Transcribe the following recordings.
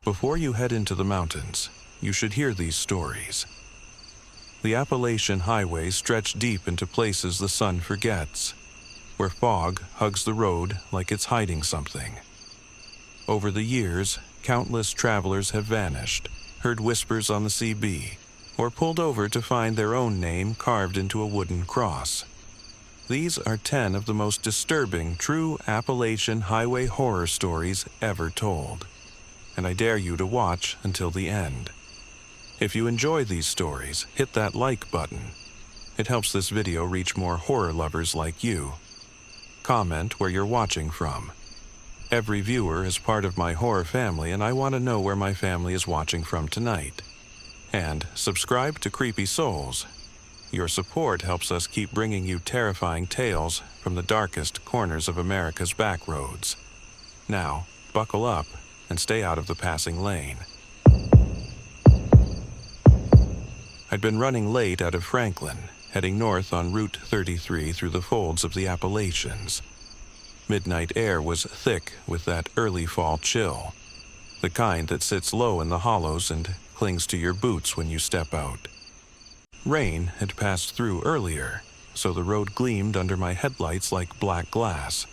Before you head into the mountains, you should hear these stories. The Appalachian highways stretch deep into places the sun forgets, where fog hugs the road like it's hiding something. Over the years, countless travelers have vanished, heard whispers on the CB, or pulled over to find their own name carved into a wooden cross. These are 10 of the most disturbing true Appalachian highway horror stories ever told, and I dare you to watch until the end. If you enjoy these stories, hit that like button. It helps this video reach more horror lovers like you. Comment where you're watching from. Every viewer is part of my horror family, and I want to know where my family is watching from tonight. And subscribe to Creepy Souls. Your support helps us keep bringing you terrifying tales from the darkest corners of America's back roads. Now, buckle up and stay out of the passing lane. I'd been running late out of Franklin, heading north on Route 33 through the folds of the Appalachians. Midnight air was thick with that early fall chill, the kind that sits low in the hollows and clings to your boots when you step out. Rain had passed through earlier, so the road gleamed under my headlights like black glass.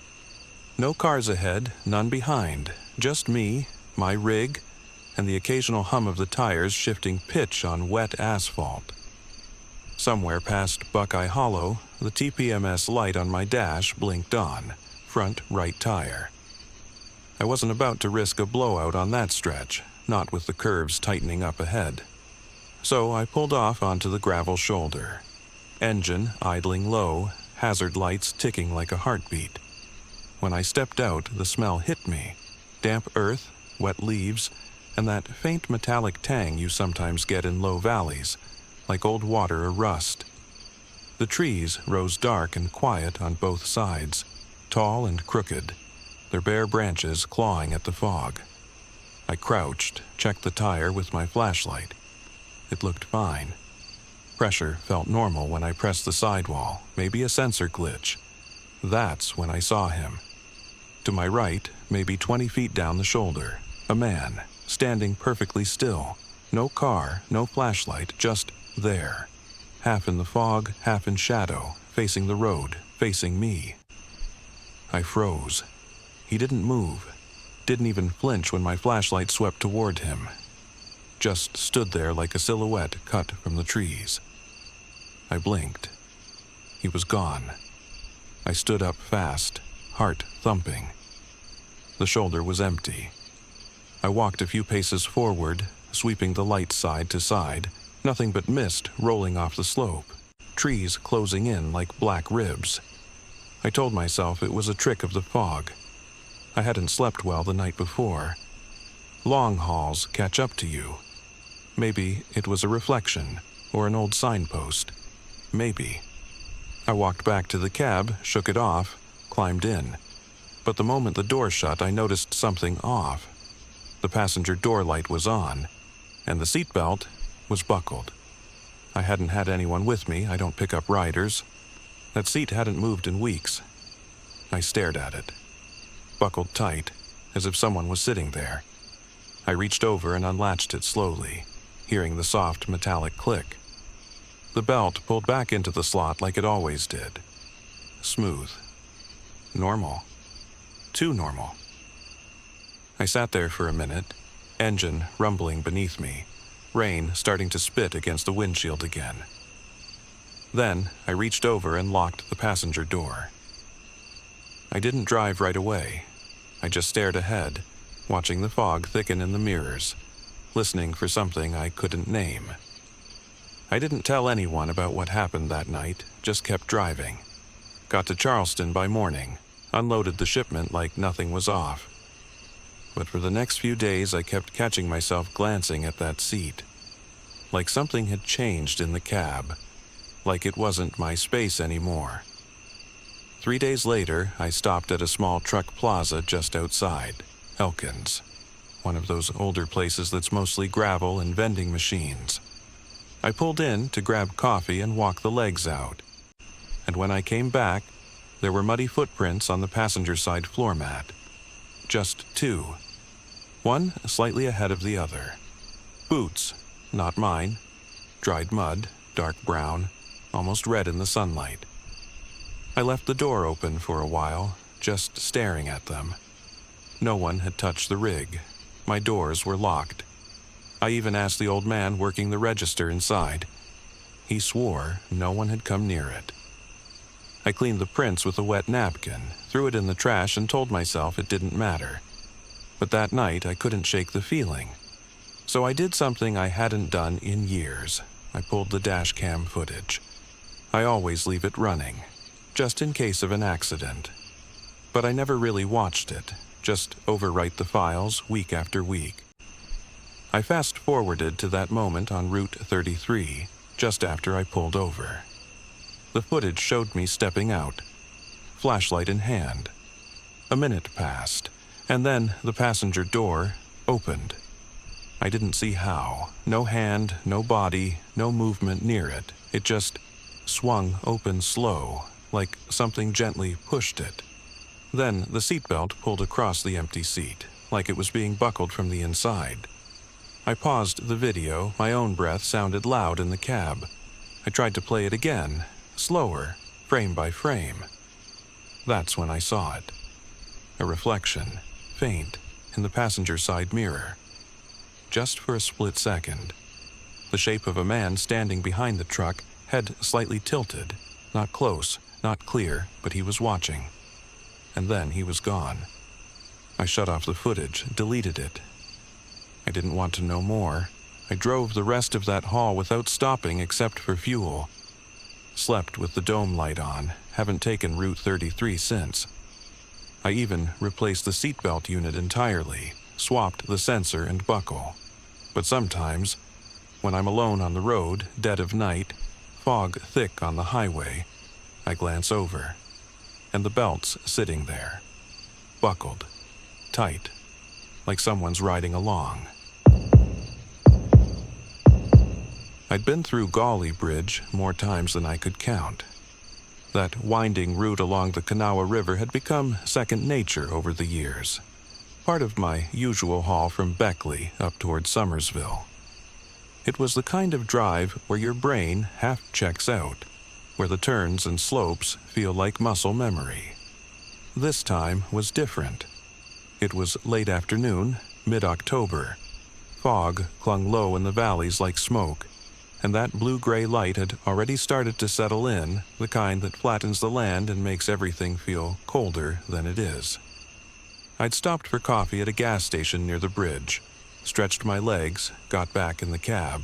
No cars ahead, none behind, just me, my rig, and the occasional hum of the tires shifting pitch on wet asphalt. Somewhere past Buckeye Hollow, the TPMS light on my dash blinked on, front right tire. I wasn't about to risk a blowout on that stretch, not with the curves tightening up ahead. So I pulled off onto the gravel shoulder. Engine idling low, hazard lights ticking like a heartbeat. When I stepped out, the smell hit me. Damp earth, wet leaves, and that faint metallic tang you sometimes get in low valleys, like old water or rust. The trees rose dark and quiet on both sides, tall and crooked, their bare branches clawing at the fog. I crouched, checked the tire with my flashlight. It looked fine. Pressure felt normal when I pressed the sidewall, maybe a sensor glitch. That's when I saw him. To my right, maybe 20 feet down the shoulder, a man, standing perfectly still. No car, no flashlight, just there. Half in the fog, half in shadow, facing the road, facing me. I froze. He didn't move, didn't even flinch when my flashlight swept toward him. Just stood there like a silhouette cut from the trees. I blinked. He was gone. I stood up fast, heart thumping. The shoulder was empty. I walked a few paces forward, sweeping the light side to side, nothing but mist rolling off the slope, trees closing in like black ribs. I told myself it was a trick of the fog. I hadn't slept well the night before. Long hauls catch up to you. Maybe it was a reflection, or an old signpost. Maybe. I walked back to the cab, shook it off, climbed in. But the moment the door shut, I noticed something off. The passenger door light was on, and the seatbelt was buckled. I hadn't had anyone with me. I don't pick up riders. That seat hadn't moved in weeks. I stared at it. Buckled tight, as if someone was sitting there. I reached over and unlatched it slowly, hearing the soft metallic click. The belt pulled back into the slot like it always did. Smooth. Normal. Too normal. I sat there for a minute, engine rumbling beneath me, rain starting to spit against the windshield again. Then I reached over and locked the passenger door. I didn't drive right away. I just stared ahead, watching the fog thicken in the mirrors, listening for something I couldn't name. I didn't tell anyone about what happened that night, just kept driving. Got to Charleston by morning, unloaded the shipment like nothing was off. But for the next few days I kept catching myself glancing at that seat. Like something had changed in the cab. Like it wasn't my space anymore. 3 days later, I stopped at a small truck plaza just outside, Elkins, one of those older places that's mostly gravel and vending machines. I pulled in to grab coffee and walk the legs out. And when I came back, there were muddy footprints on the passenger side floor mat. Just 2. one slightly ahead of the other. Boots, not mine, dried mud, dark brown, almost red in the sunlight. I left the door open for a while, just staring at them. No one had touched the rig. My doors were locked. I even asked the old man working the register inside. He swore no one had come near it. I cleaned the prints with a wet napkin, threw it in the trash, and told myself it didn't matter. But that night I couldn't shake the feeling. So I did something I hadn't done in years. I pulled the dash cam footage. I always leave it running, just in case of an accident. But I never really watched it, just overwrite the files week after week. I fast-forwarded to that moment on Route 33, just after I pulled over. The footage showed me stepping out, flashlight in hand. A minute passed, and then the passenger door opened. I didn't see how. No hand, no body, no movement near it. It just swung open slow, like something gently pushed it. Then the seatbelt pulled across the empty seat, like it was being buckled from the inside. I paused the video. My own breath sounded loud in the cab. I tried to play it again, slower, frame by frame. That's when I saw it. A reflection, faint, in the passenger side mirror. Just for a split second. The shape of a man standing behind the truck, head slightly tilted, not close, not clear, but he was watching. And then he was gone. I shut off the footage, deleted it. I didn't want to know more. I drove the rest of that haul without stopping except for fuel. Slept with the dome light on, haven't taken Route 33 since. I even replaced the seatbelt unit entirely, swapped the sensor and buckle. But sometimes, when I'm alone on the road, dead of night, fog thick on the highway, I glance over, and the belt's sitting there, buckled, tight, like someone's riding along. I'd been through Gauley Bridge more times than I could count. That winding route along the Kanawha River had become second nature over the years, part of my usual haul from Beckley up toward Summersville. It was the kind of drive where your brain half checks out, where the turns and slopes feel like muscle memory. This time was different. It was late afternoon, mid-October. Fog clung low in the valleys like smoke, and that blue-gray light had already started to settle in, the kind that flattens the land and makes everything feel colder than it is. I'd stopped for coffee at a gas station near the bridge, stretched my legs, got back in the cab.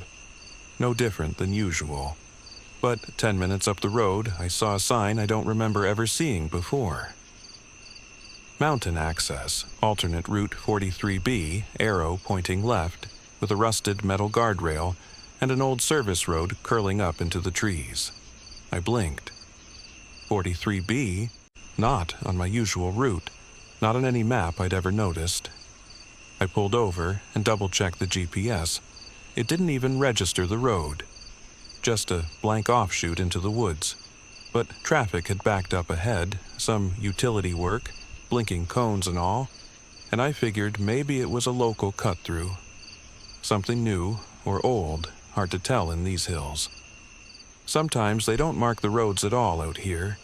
No different than usual. But 10 minutes up the road, I saw a sign I don't remember ever seeing before. Mountain access, alternate Route 43B, arrow pointing left, with a rusted metal guardrail, and an old service road curling up into the trees. I blinked. 43B? Not on my usual route, not on any map I'd ever noticed. I pulled over and double-checked the GPS. It didn't even register the road. Just a blank offshoot into the woods. But traffic had backed up ahead, some utility work, blinking cones and all, and I figured maybe it was a local cut-through. Something new or old, hard to tell in these hills. Sometimes they don't mark the roads at all out here,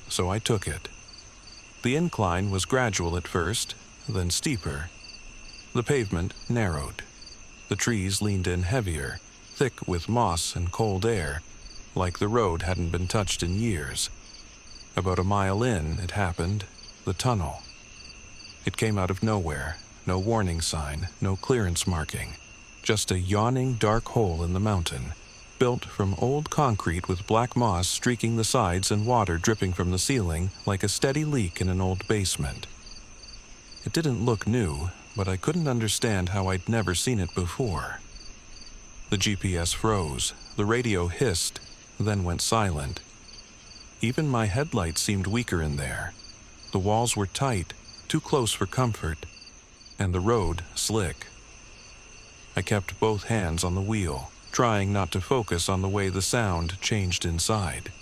so I took it. The incline was gradual at first, then steeper. The pavement narrowed. The trees leaned in heavier, thick with moss and cold air, like the road hadn't been touched in years. About a mile in, it happened, the tunnel. It came out of nowhere, no warning sign, no clearance marking. Just a yawning dark hole in the mountain, built from old concrete with black moss streaking the sides and water dripping from the ceiling like a steady leak in an old basement. It didn't look new, but I couldn't understand how I'd never seen it before. The GPS froze, the radio hissed, then went silent. Even my headlights seemed weaker in there. The walls were tight, too close for comfort, and the road slick. I kept both hands on the wheel, trying not to focus on the way the sound changed inside.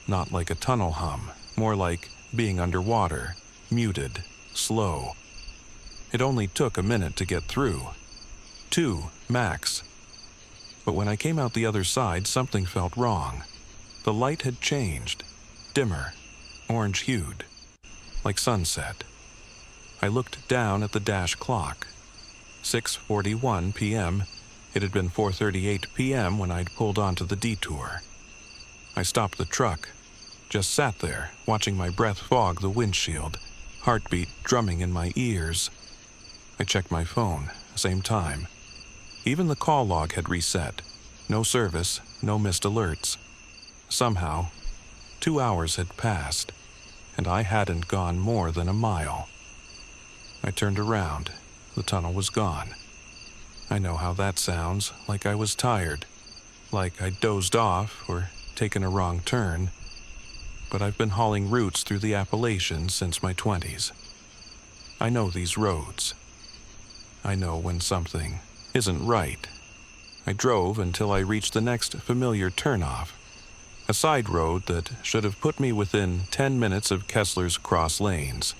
Not like a tunnel hum, more like being underwater, muted, slow. It only took a minute to get through. 2, max. But when I came out the other side, something felt wrong. The light had changed, dimmer, orange-hued, like sunset. I looked down at the dash clock. 6:41 p.m. It had been 4:38 p.m. when I'd pulled onto the detour. I stopped the truck, just sat there, watching my breath fog the windshield, heartbeat drumming in my ears. I checked my phone, same time. Even the call log had reset. No service, no missed alerts. Somehow, 2 hours had passed, and I hadn't gone more than a mile. I turned around. The tunnel was gone. I know how that sounds, like I was tired, like I dozed off or taken a wrong turn. But I've been hauling routes through the Appalachians since my 20s. I know these roads. I know when something isn't right. I drove until I reached the next familiar turnoff, a side road that should have put me within 10 minutes of Kessler's cross lanes.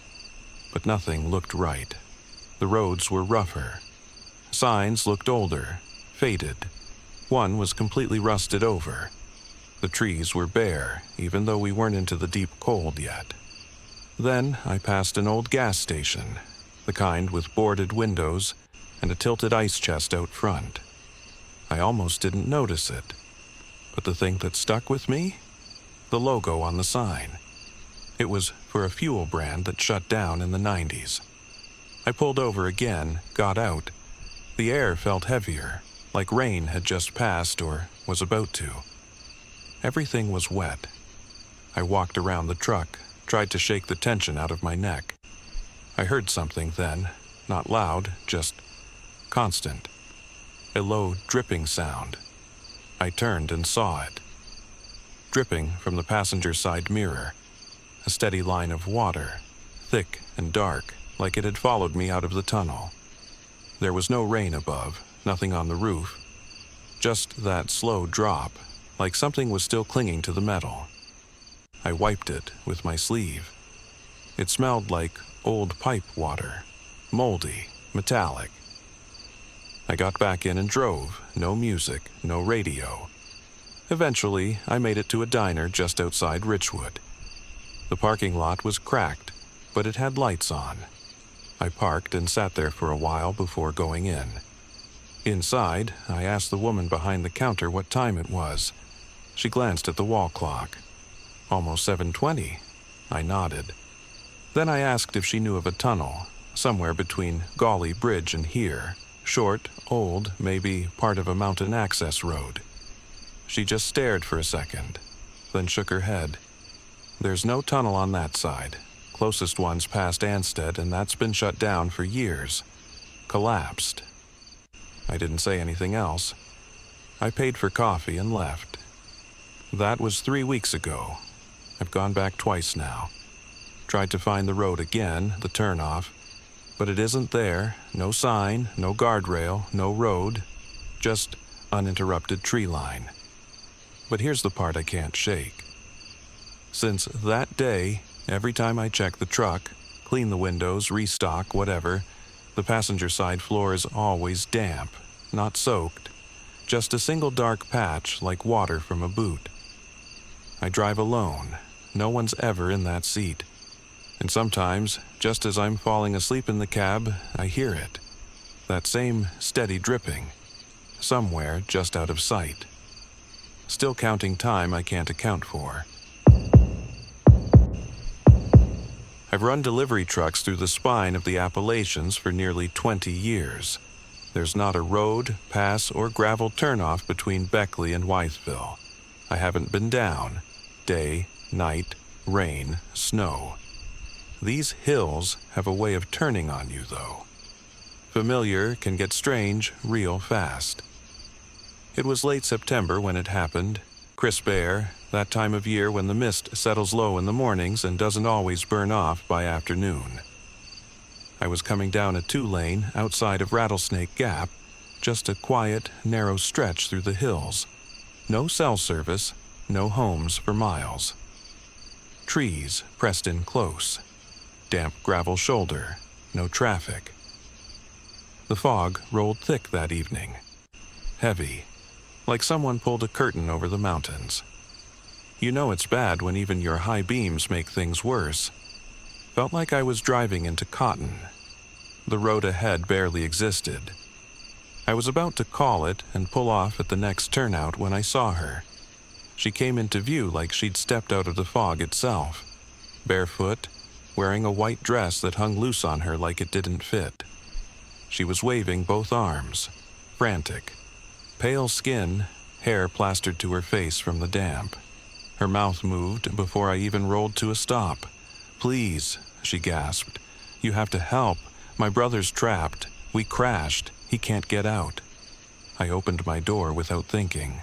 But nothing looked right. The roads were rougher. Signs looked older, faded. One was completely rusted over. The trees were bare, even though we weren't into the deep cold yet. Then I passed an old gas station, the kind with boarded windows and a tilted ice chest out front. I almost didn't notice it. But the thing that stuck with me? The logo on the sign. It was for a fuel brand that shut down in the 90s. I pulled over again, got out. The air felt heavier, like rain had just passed or was about to. Everything was wet. I walked around the truck, tried to shake the tension out of my neck. I heard something then, not loud, just constant. A low dripping sound. I turned and saw it. Dripping from the passenger side mirror. A steady line of water, thick and dark, like it had followed me out of the tunnel. There was no rain above, nothing on the roof. Just that slow drop, like something was still clinging to the metal. I wiped it with my sleeve. It smelled like old pipe water, moldy, metallic. I got back in and drove, no music, no radio. Eventually, I made it to a diner just outside Richwood. The parking lot was cracked, but it had lights on. I parked and sat there for a while before going in. Inside, I asked the woman behind the counter what time it was. She glanced at the wall clock. Almost 7:20. I nodded. Then I asked if she knew of a tunnel, somewhere between Gauley Bridge and here. Short, old, maybe part of a mountain access road. She just stared for a second, then shook her head. There's no tunnel on that side. Closest one's past Ansted, and that's been shut down for years. Collapsed. I didn't say anything else. I paid for coffee and left. That was 3 weeks ago. I've gone back twice now. Tried to find the road again, the turnoff, but it isn't there. No sign, no guardrail, no road, just uninterrupted tree line. But here's the part I can't shake. Since that day, every time I check the truck, clean the windows, restock, whatever, the passenger side floor is always damp, not soaked, just a single dark patch like water from a boot. I drive alone. No one's ever in that seat. And sometimes, just as I'm falling asleep in the cab, I hear it. That same steady dripping. Somewhere just out of sight. Still counting time I can't account for. I've run delivery trucks through the spine of the Appalachians for nearly 20 years. There's not a road, pass, or gravel turnoff between Beckley and Wytheville. I haven't been down. Day, night, rain, snow. These hills have a way of turning on you, though. Familiar can get strange real fast. It was late September when it happened. Crisp air, that time of year when the mist settles low in the mornings and doesn't always burn off by afternoon. I was coming down a 2-lane outside of Rattlesnake Gap, just a quiet, narrow stretch through the hills. No cell service, no homes for miles. Trees pressed in close. Damp gravel shoulder, no traffic. The fog rolled thick that evening. Heavy, like someone pulled a curtain over the mountains. You know it's bad when even your high beams make things worse. Felt like I was driving into cotton. The road ahead barely existed. I was about to call it and pull off at the next turnout when I saw her. She came into view like she'd stepped out of the fog itself, barefoot, wearing a white dress that hung loose on her like it didn't fit. She was waving both arms, frantic. Pale skin, hair plastered to her face from the damp. Her mouth moved before I even rolled to a stop. "Please," she gasped. "You have to help. My brother's trapped. We crashed. He can't get out." I opened my door without thinking.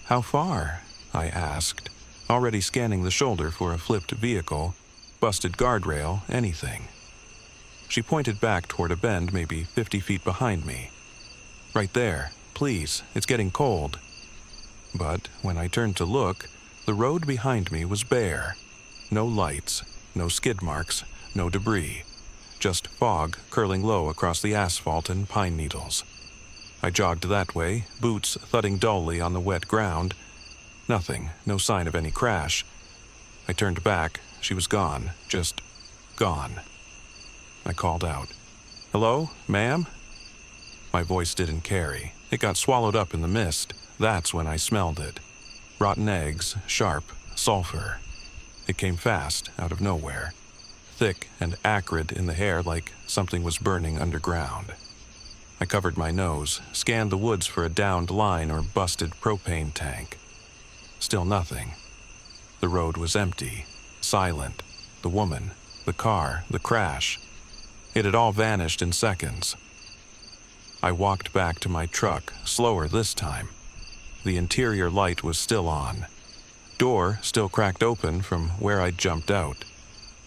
"How far?" I asked, already scanning the shoulder for a flipped vehicle, busted guardrail, anything. She pointed back toward a bend maybe 50 feet behind me. "Right there. Please, it's getting cold." But when I turned to look, the road behind me was bare. No lights, no skid marks, no debris. Just fog curling low across the asphalt and pine needles. I jogged that way, boots thudding dully on the wet ground. Nothing, no sign of any crash. I turned back. She was gone, just gone. I called out, "Hello, ma'am?" My voice didn't carry. It got swallowed up in the mist. That's when I smelled it. Rotten eggs, sharp, sulfur. It came fast, out of nowhere. Thick and acrid in the hair like something was burning underground. I covered my nose, scanned the woods for a downed line or busted propane tank. Still nothing. The road was empty, silent. The woman, the car, the crash. It had all vanished in seconds. I walked back to my truck, slower this time. The interior light was still on. Door still cracked open from where I'd jumped out.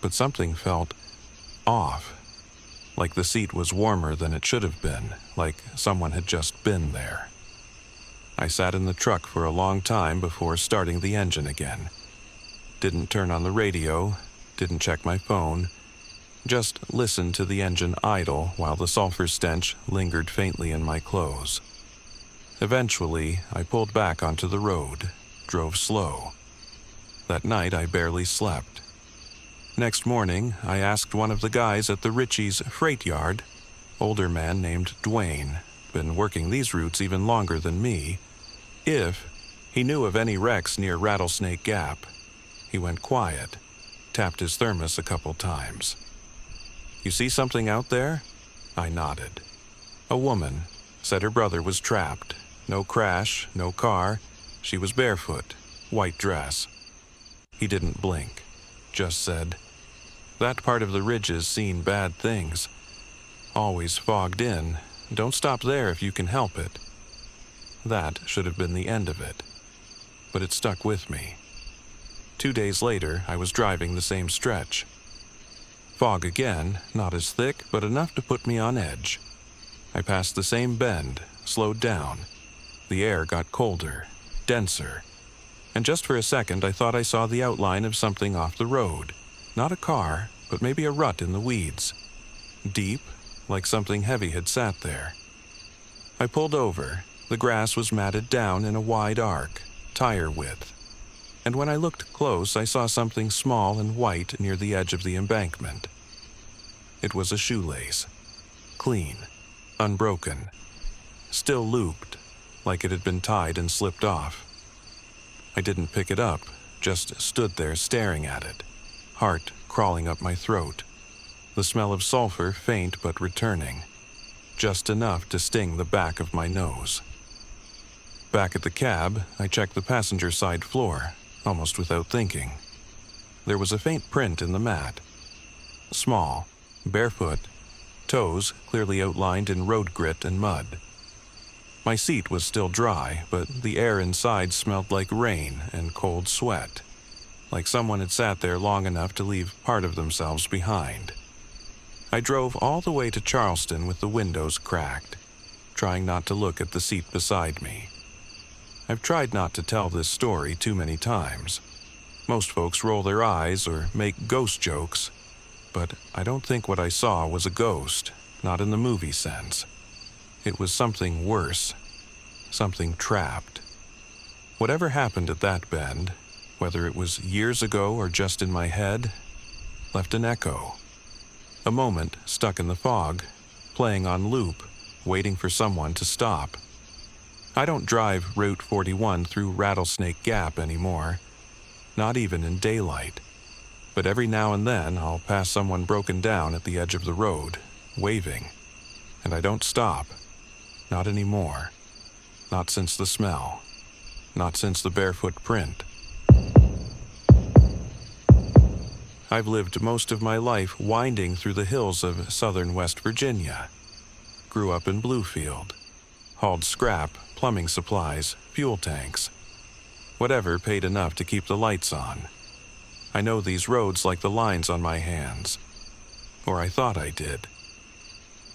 But something felt off. Like the seat was warmer than it should have been, like someone had just been there. I sat in the truck for a long time before starting the engine again. Didn't turn on the radio, didn't check my phone. Just listened to the engine idle while the sulfur stench lingered faintly in my clothes. Eventually, I pulled back onto the road, drove slow. That night, I barely slept. Next morning, I asked one of the guys at the Ritchie's freight yard, older man named Dwayne, been working these routes even longer than me, if he knew of any wrecks near Rattlesnake Gap. He went quiet, tapped his thermos a couple times. "You see something out there?" I nodded. A woman said her brother was trapped. No crash, no car. She was barefoot, white dress. He didn't blink, just said, "That part of the ridge's seen bad things. Always fogged in. Don't stop there if you can help it." That should have been the end of it. But it stuck with me. 2 days later, I was driving the same stretch. Fog again, not as thick, but enough to put me on edge. I passed the same bend, slowed down. The air got colder, denser. And just for a second, I thought I saw the outline of something off the road. Not a car, but maybe a rut in the weeds. Deep, like something heavy had sat there. I pulled over. The grass was matted down in a wide arc, tire width. And when I looked close, I saw something small and white near the edge of the embankment. It was a shoelace. Clean, unbroken, still looped, like it had been tied and slipped off. I didn't pick it up, just stood there staring at it, heart crawling up my throat. The smell of sulfur faint but returning, just enough to sting the back of my nose. Back at the cab, I checked the passenger side floor, almost without thinking. There was a faint print in the mat. Small, barefoot, toes clearly outlined in road grit and mud. My seat was still dry, but the air inside smelled like rain and cold sweat, like someone had sat there long enough to leave part of themselves behind. I drove all the way to Charleston with the windows cracked, trying not to look at the seat beside me. I've tried not to tell this story too many times. Most folks roll their eyes or make ghost jokes, but I don't think what I saw was a ghost, not in the movie sense. It was something worse, something trapped. Whatever happened at that bend, whether it was years ago or just in my head, left an echo. A moment stuck in the fog, playing on loop, waiting for someone to stop. I don't drive Route 41 through Rattlesnake Gap anymore, not even in daylight. But every now and then I'll pass someone broken down at the edge of the road, waving. And I don't stop. Not anymore. Not since the smell. Not since the barefoot print. I've lived most of my life winding through the hills of southern West Virginia. Grew up in Bluefield. Hauled scrap, plumbing supplies, fuel tanks. Whatever paid enough to keep the lights on. I know these roads like the lines on my hands. Or I thought I did.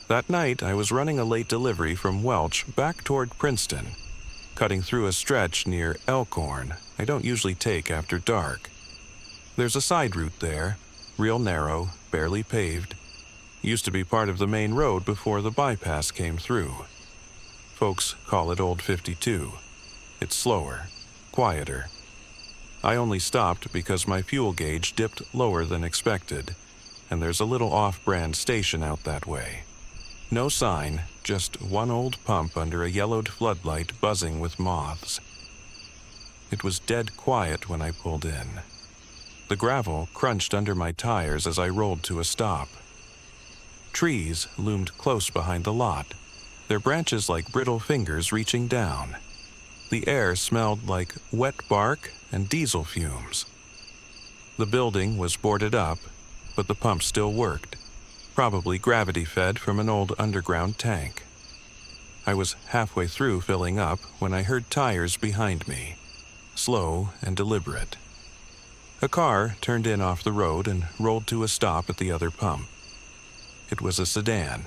That night, I was running a late delivery from Welch back toward Princeton, cutting through a stretch near Elkhorn I don't usually take after dark. There's a side route there, real narrow, barely paved. Used to be part of the main road before the bypass came through. Folks call it Old 52. It's slower, quieter. I only stopped because my fuel gauge dipped lower than expected, and there's a little off-brand station out that way. No sign, just one old pump under a yellowed floodlight buzzing with moths. It was dead quiet when I pulled in. The gravel crunched under my tires as I rolled to a stop. Trees loomed close behind the lot, their branches like brittle fingers reaching down. The air smelled like wet bark and diesel fumes. The building was boarded up, but the pump still worked, probably gravity-fed from an old underground tank. I was halfway through filling up when I heard tires behind me, slow and deliberate. A car turned in off the road and rolled to a stop at the other pump. It was a sedan.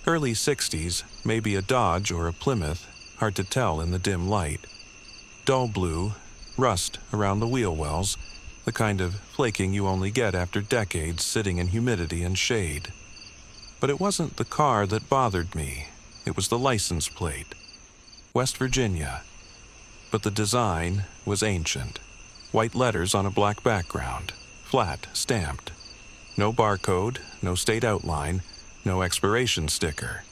Early 60s, maybe a Dodge or a Plymouth, hard to tell in the dim light. Dull blue, rust around the wheel wells, the kind of flaking you only get after decades sitting in humidity and shade. But it wasn't the car that bothered me. It was the license plate. West Virginia. But the design was ancient. White letters on a black background, flat, stamped. No barcode, no state outline, no expiration sticker.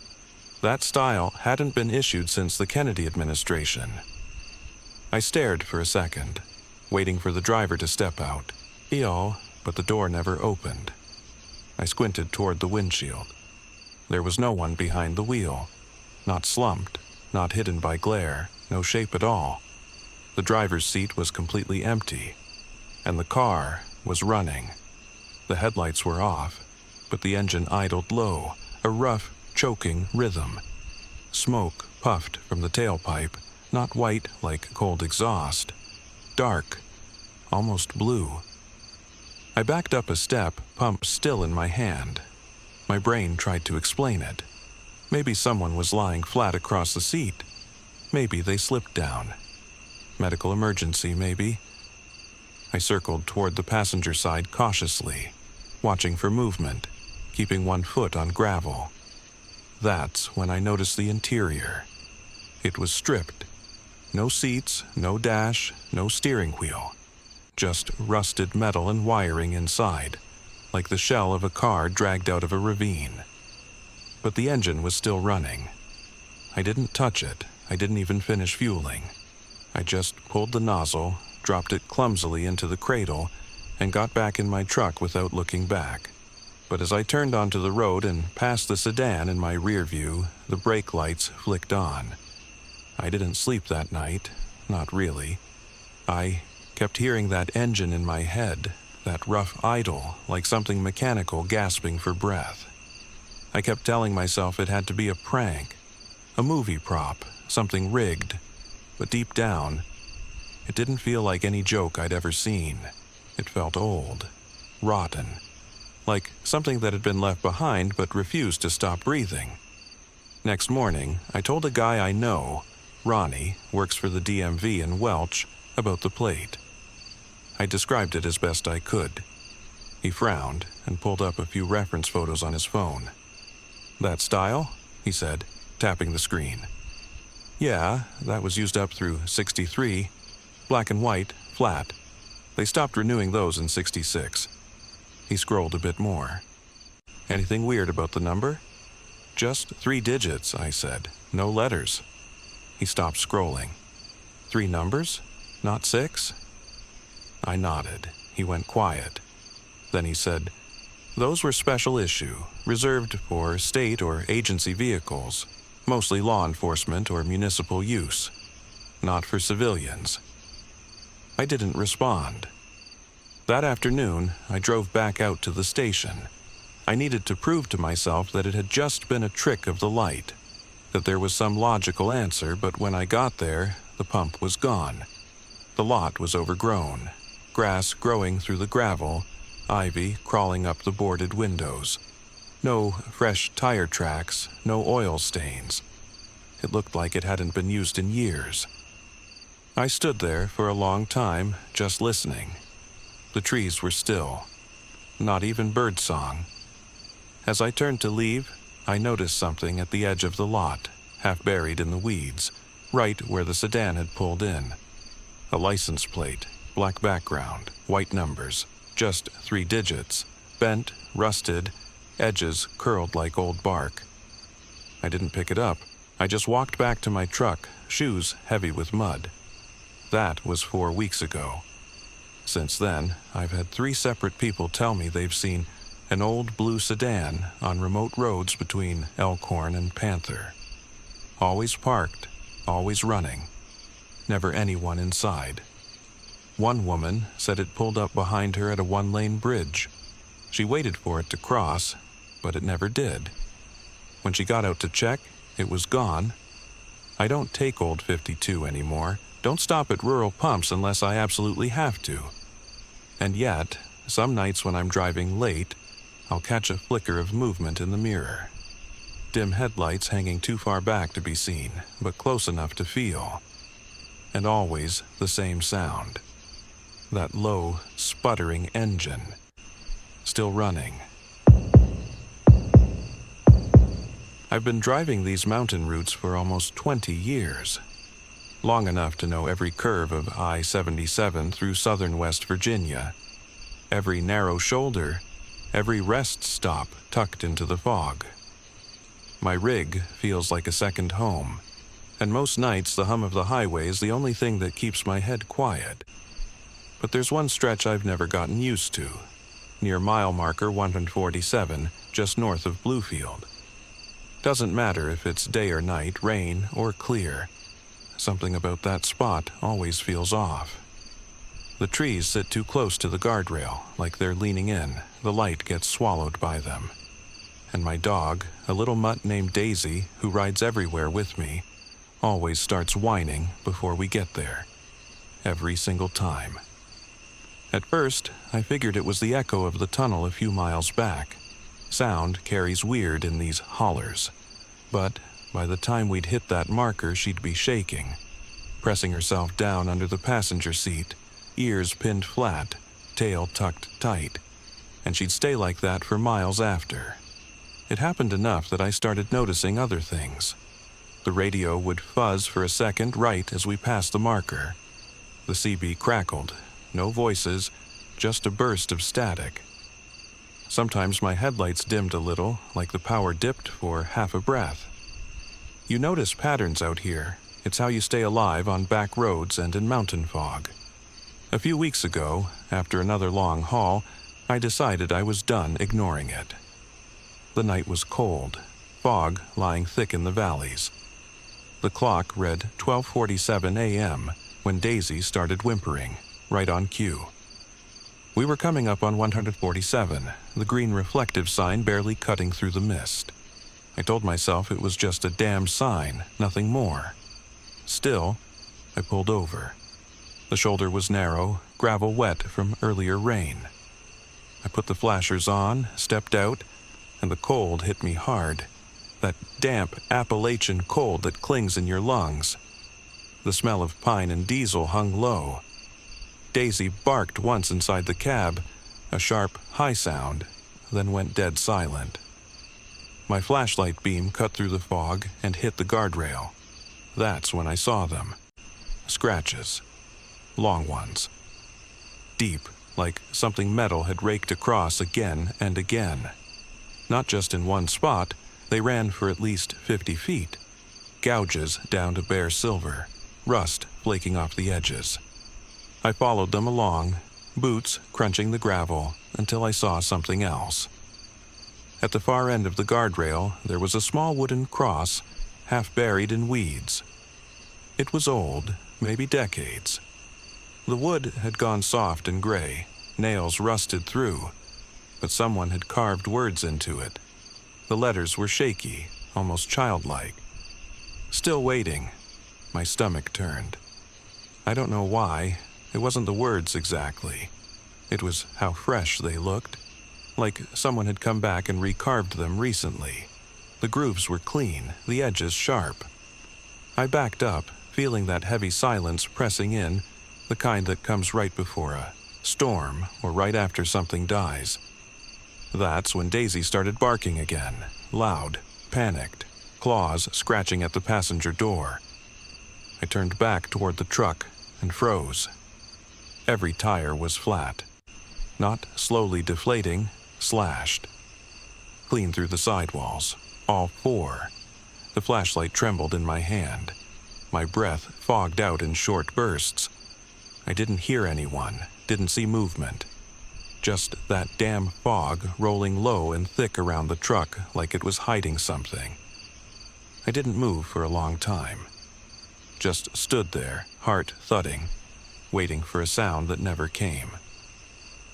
That style hadn't been issued since the Kennedy administration. I stared for a second, waiting for the driver to step out. But the door never opened. I squinted toward the windshield. There was no one behind the wheel. Not slumped, not hidden by glare, no shape at all. The driver's seat was completely empty, and the car was running. The headlights were off, but the engine idled low, a rough, choking rhythm. Smoke puffed from the tailpipe, not white like cold exhaust. Dark, almost blue. I backed up a step, pump still in my hand. My brain tried to explain it. Maybe someone was lying flat across the seat. Maybe they slipped down. Medical emergency, maybe. I circled toward the passenger side cautiously, watching for movement, keeping one foot on gravel. That's when I noticed the interior. It was stripped. No seats, no dash, no steering wheel. Just rusted metal and wiring inside, like the shell of a car dragged out of a ravine. But the engine was still running. I didn't touch it. I didn't even finish fueling. I just pulled the nozzle, dropped it clumsily into the cradle, and got back in my truck without looking back. But as I turned onto the road and passed the sedan in my rear view, the brake lights flicked on. I didn't sleep that night, not really. I kept hearing that engine in my head, that rough idle, like something mechanical gasping for breath. I kept telling myself it had to be a prank, a movie prop, something rigged. But deep down, it didn't feel like any joke I'd ever seen. It felt old, rotten, like something that had been left behind but refused to stop breathing. Next morning, I told a guy I know, Ronnie, works for the DMV in Welch, about the plate. I described it as best I could. He frowned and pulled up a few reference photos on his phone. "That style?" he said, tapping the screen. "Yeah, that was used up through 63. Black and white, flat. They stopped renewing those in 66. He scrolled a bit more. "Anything weird about the number?" "Just 3 digits, I said. No letters." He stopped scrolling. "3 numbers? Not 6? I nodded. He went quiet. Then he said, "Those were special issue, reserved for state or agency vehicles, mostly law enforcement or municipal use, not for civilians." I didn't respond. That afternoon, I drove back out to the station. I needed to prove to myself that it had just been a trick of the light, that there was some logical answer, but when I got there, the pump was gone. The lot was overgrown, grass growing through the gravel, ivy crawling up the boarded windows. No fresh tire tracks, no oil stains. It looked like it hadn't been used in years. I stood there for a long time, just listening. The trees were still. Not even birdsong. As I turned to leave, I noticed something at the edge of the lot, half buried in the weeds, right where the sedan had pulled in. A license plate, black background, white numbers, just 3 digits, bent, rusted, edges curled like old bark. I didn't pick it up. I just walked back to my truck, shoes heavy with mud. That was 4 weeks ago. Since then, I've had 3 separate people tell me they've seen an old blue sedan on remote roads between Elkhorn and Panther. Always parked, always running. Never anyone inside. One woman said it pulled up behind her at a 1-lane bridge. She waited for it to cross, but it never did. When she got out to check, it was gone. I don't take old 52 anymore. Don't stop at rural pumps unless I absolutely have to. And yet, some nights when I'm driving late, I'll catch a flicker of movement in the mirror. Dim headlights hanging too far back to be seen, but close enough to feel. And always the same sound. That low, sputtering engine. Still running. I've been driving these mountain routes for almost 20 years. Long enough to know every curve of I-77 through southern West Virginia. Every narrow shoulder, every rest stop tucked into the fog. My rig feels like a second home, and most nights the hum of the highway is the only thing that keeps my head quiet. But there's one stretch I've never gotten used to, near mile marker 147, just north of Bluefield. Doesn't matter if it's day or night, rain or clear. Something about that spot always feels off. The trees sit too close to the guardrail, like they're leaning in. The light gets swallowed by them. And my dog, a little mutt named Daisy, who rides everywhere with me, always starts whining before we get there. Every single time. At first, I figured it was the echo of the tunnel a few miles back. Sound carries weird in these hollers. But by the time we'd hit that marker, she'd be shaking, pressing herself down under the passenger seat, ears pinned flat, tail tucked tight, and she'd stay like that for miles after. It happened enough that I started noticing other things. The radio would fuzz for a second right as we passed the marker. The CB crackled, no voices, just a burst of static. Sometimes my headlights dimmed a little, like the power dipped for half a breath. You notice patterns out here. It's how you stay alive on back roads and in mountain fog. A few weeks ago, after another long haul, I decided I was done ignoring it. The night was cold, fog lying thick in the valleys. The clock read 12:47 a.m. when Daisy started whimpering, right on cue. We were coming up on 147, the green reflective sign barely cutting through the mist. I told myself it was just a damn sign, nothing more. Still, I pulled over. The shoulder was narrow, gravel wet from earlier rain. I put the flashers on, stepped out, and the cold hit me hard. That damp Appalachian cold that clings in your lungs. The smell of pine and diesel hung low. Daisy barked once inside the cab, a sharp, high sound, then went dead silent. My flashlight beam cut through the fog and hit the guardrail. That's when I saw them. Scratches. Long ones. Deep, like something metal had raked across again and again. Not just in one spot, they ran for at least 50 feet. Gouges down to bare silver, rust flaking off the edges. I followed them along, boots crunching the gravel, until I saw something else. At the far end of the guardrail, there was a small wooden cross, half buried in weeds. It was old, maybe decades. The wood had gone soft and gray, nails rusted through, but someone had carved words into it. The letters were shaky, almost childlike. Still waiting, my stomach turned. I don't know why. It wasn't the words exactly. It was how fresh they looked, like someone had come back and recarved them recently. The grooves were clean, the edges sharp. I backed up, feeling that heavy silence pressing in, the kind that comes right before a storm or right after something dies. That's when Daisy started barking again, loud, panicked, claws scratching at the passenger door. I turned back toward the truck and froze. Every tire was flat. Not slowly deflating, slashed. Clean through the sidewalls, all four. The flashlight trembled in my hand. My breath fogged out in short bursts. I didn't hear anyone, didn't see movement. Just that damn fog rolling low and thick around the truck like it was hiding something. I didn't move for a long time. Just stood there, heart thudding, waiting for a sound that never came.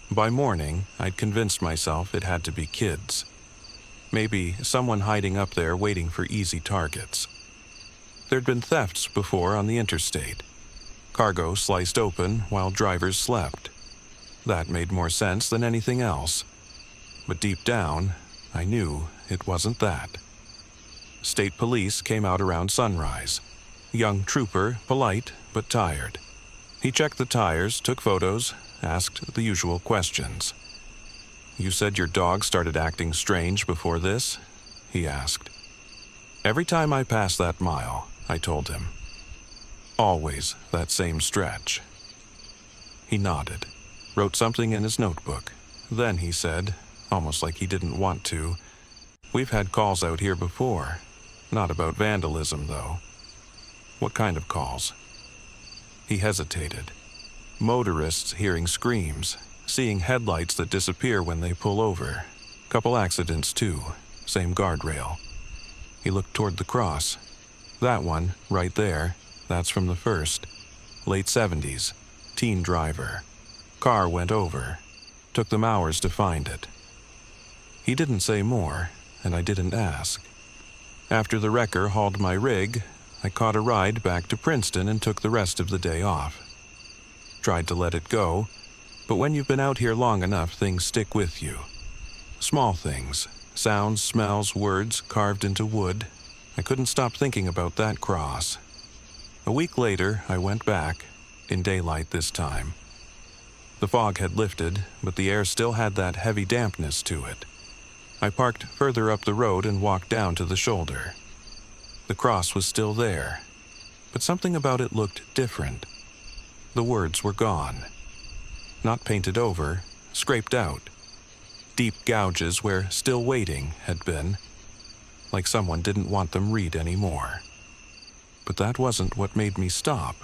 By morning, I'd convinced myself it had to be kids. Maybe someone hiding up there waiting for easy targets. There'd been thefts before on the interstate. Cargo sliced open while drivers slept. That made more sense than anything else. But deep down, I knew it wasn't that. State police came out around sunrise. Young trooper, polite but tired. He checked the tires, took photos, asked the usual questions. "You said your dog started acting strange before this?" he asked. "Every time I pass that mile," I told him. "Always that same stretch." He nodded, wrote something in his notebook. Then he said, almost like he didn't want to, "We've had calls out here before. Not about vandalism, though." "What kind of calls?" He hesitated. "Motorists hearing screams, seeing headlights that disappear when they pull over. Couple accidents, too. Same guardrail." He looked toward the cross. "That one, right there, that's from the first. Late 70s. Teen driver. Car went over. Took them hours to find it." He didn't say more, and I didn't ask. After the wrecker hauled my rig, I caught a ride back to Princeton and took the rest of the day off. Tried to let it go, but when you've been out here long enough, things stick with you. Small things, sounds, smells, words carved into wood. I couldn't stop thinking about that cross. A week later, I went back, in daylight this time. The fog had lifted, but the air still had that heavy dampness to it. I parked further up the road and walked down to the shoulder. The cross was still there, but something about it looked different. The words were gone. Not painted over, scraped out. Deep gouges where "still waiting" had been, like someone didn't want them read anymore. But that wasn't what made me stop.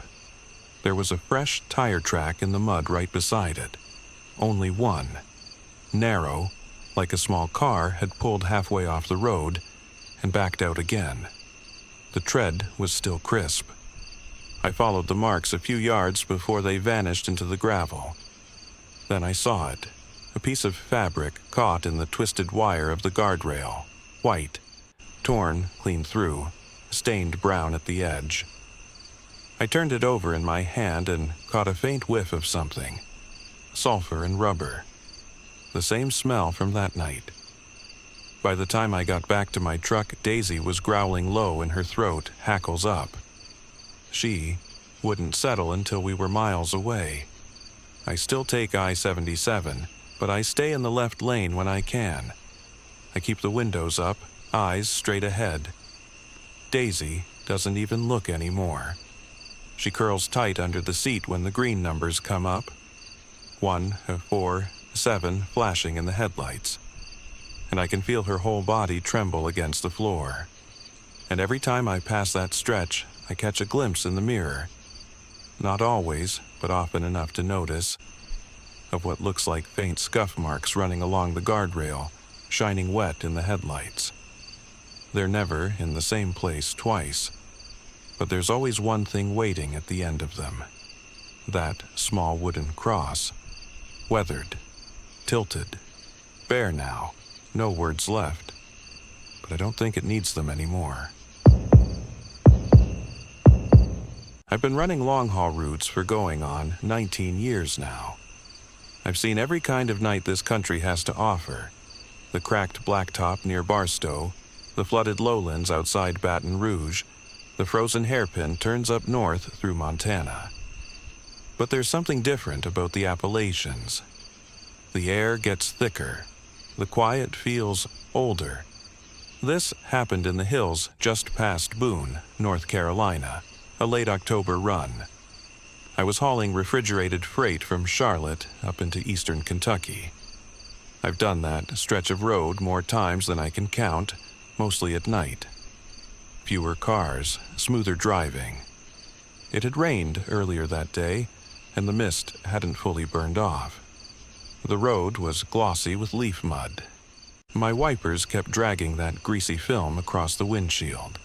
There was a fresh tire track in the mud right beside it. Only one. Narrow, like a small car had pulled halfway off the road and backed out again. The tread was still crisp. I followed the marks a few yards before they vanished into the gravel. Then I saw it, a piece of fabric caught in the twisted wire of the guardrail, white, torn clean through, stained brown at the edge. I turned it over in my hand and caught a faint whiff of something. Sulfur and rubber. The same smell from that night. By the time I got back to my truck, Daisy was growling low in her throat, hackles up. She wouldn't settle until we were miles away. I still take I-77, but I stay in the left lane when I can. I keep the windows up, eyes straight ahead. Daisy doesn't even look anymore. She curls tight under the seat when the green numbers come up. 1, 4, 7 flashing in the headlights. And I can feel her whole body tremble against the floor. And every time I pass that stretch, I catch a glimpse in the mirror. Not always, but often enough to notice, of what looks like faint scuff marks running along the guardrail, shining wet in the headlights. They're never in the same place twice, but there's always one thing waiting at the end of them. That small wooden cross, weathered, tilted, bare now, no words left, but I don't think it needs them anymore. I've been running long-haul routes for going on 19 years now. I've seen every kind of night this country has to offer. The cracked blacktop near Barstow, the flooded lowlands outside Baton Rouge, the frozen hairpin turns up north through Montana. But there's something different about the Appalachians. The air gets thicker. The quiet feels older. This happened in the hills just past Boone, North Carolina, a late October run. I was hauling refrigerated freight from Charlotte up into eastern Kentucky. I've done that stretch of road more times than I can count, mostly at night. Fewer cars, smoother driving. It had rained earlier that day, and the mist hadn't fully burned off. The road was glossy with leaf mud. My wipers kept dragging that greasy film across the windshield.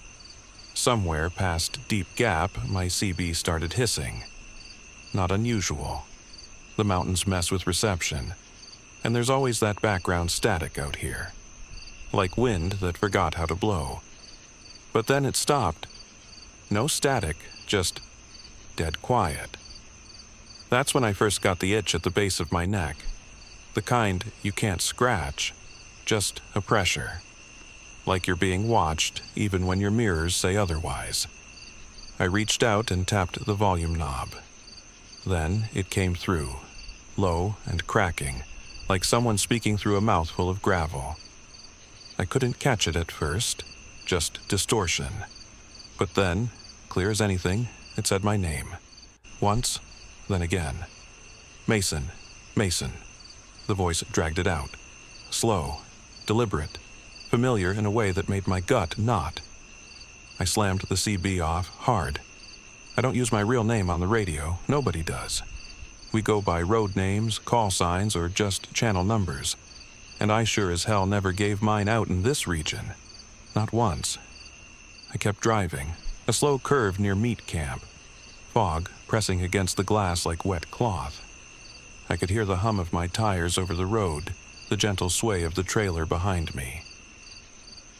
Somewhere past Deep Gap, my CB started hissing. Not unusual. The mountains mess with reception, and there's always that background static out here. Like wind that forgot how to blow. But then it stopped. No static, just dead quiet. That's when I first got the itch at the base of my neck. The kind you can't scratch, just a pressure. Like you're being watched, even when your mirrors say otherwise. I reached out and tapped the volume knob. Then it came through, low and cracking, like someone speaking through a mouthful of gravel. I couldn't catch it at first, just distortion. But then, clear as anything, it said my name. Once, then again. Mason, Mason. The voice dragged it out. Slow, deliberate, familiar in a way that made my gut knot. I slammed the CB off hard. I don't use my real name on the radio, nobody does. We go by road names, call signs, or just channel numbers. And I sure as hell never gave mine out in this region. Not once. I kept driving, a slow curve near meat camp. Fog pressing against the glass like wet cloth. I could hear the hum of my tires over the road, the gentle sway of the trailer behind me.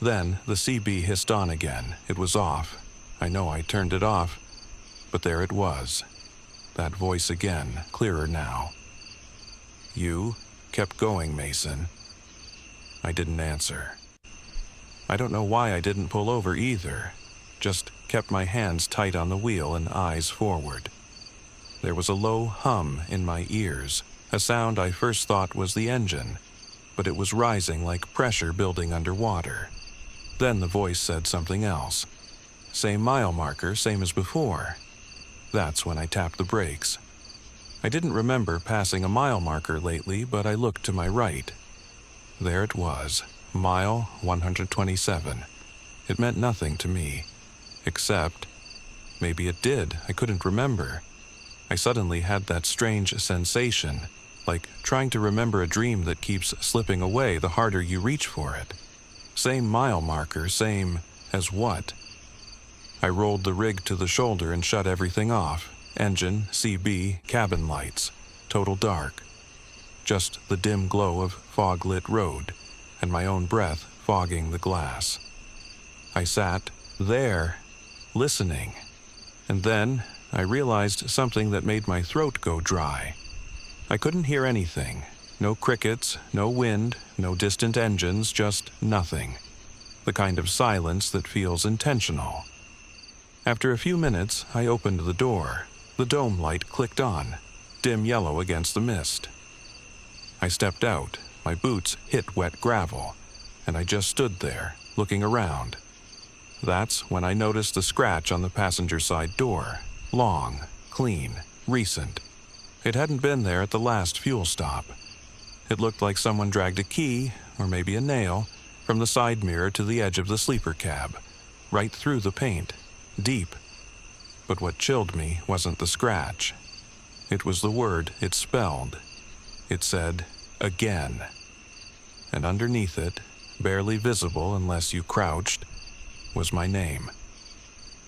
Then the CB hissed on again. It was off. I know I turned it off, but there it was. That voice again, clearer now. You kept going, Mason. I didn't answer. I don't know why I didn't pull over either. Just kept my hands tight on the wheel and eyes forward. There was a low hum in my ears, a sound I first thought was the engine, but it was rising like pressure building underwater. Then the voice said something else. Same mile marker, same as before. That's when I tapped the brakes. I didn't remember passing a mile marker lately, but I looked to my right. There it was, mile 127. It meant nothing to me, except, maybe it did, I couldn't remember. I suddenly had that strange sensation, like trying to remember a dream that keeps slipping away the harder you reach for it. Same mile marker, same as what? I rolled the rig to the shoulder and shut everything off. Engine, CB, cabin lights. Total dark. Just the dim glow of fog-lit road, and my own breath fogging the glass. I sat there, listening, and then I realized something that made my throat go dry. I couldn't hear anything. No crickets, no wind, no distant engines, just nothing. The kind of silence that feels intentional. After a few minutes, I opened the door. The dome light clicked on, dim yellow against the mist. I stepped out. My boots hit wet gravel, and I just stood there, looking around. That's when I noticed the scratch on the passenger side door. Long, clean, recent. It hadn't been there at the last fuel stop. It looked like someone dragged a key, or maybe a nail, from the side mirror to the edge of the sleeper cab, right through the paint, deep. But what chilled me wasn't the scratch. It was the word it spelled. It said, "Again." And underneath it, barely visible unless you crouched, was my name.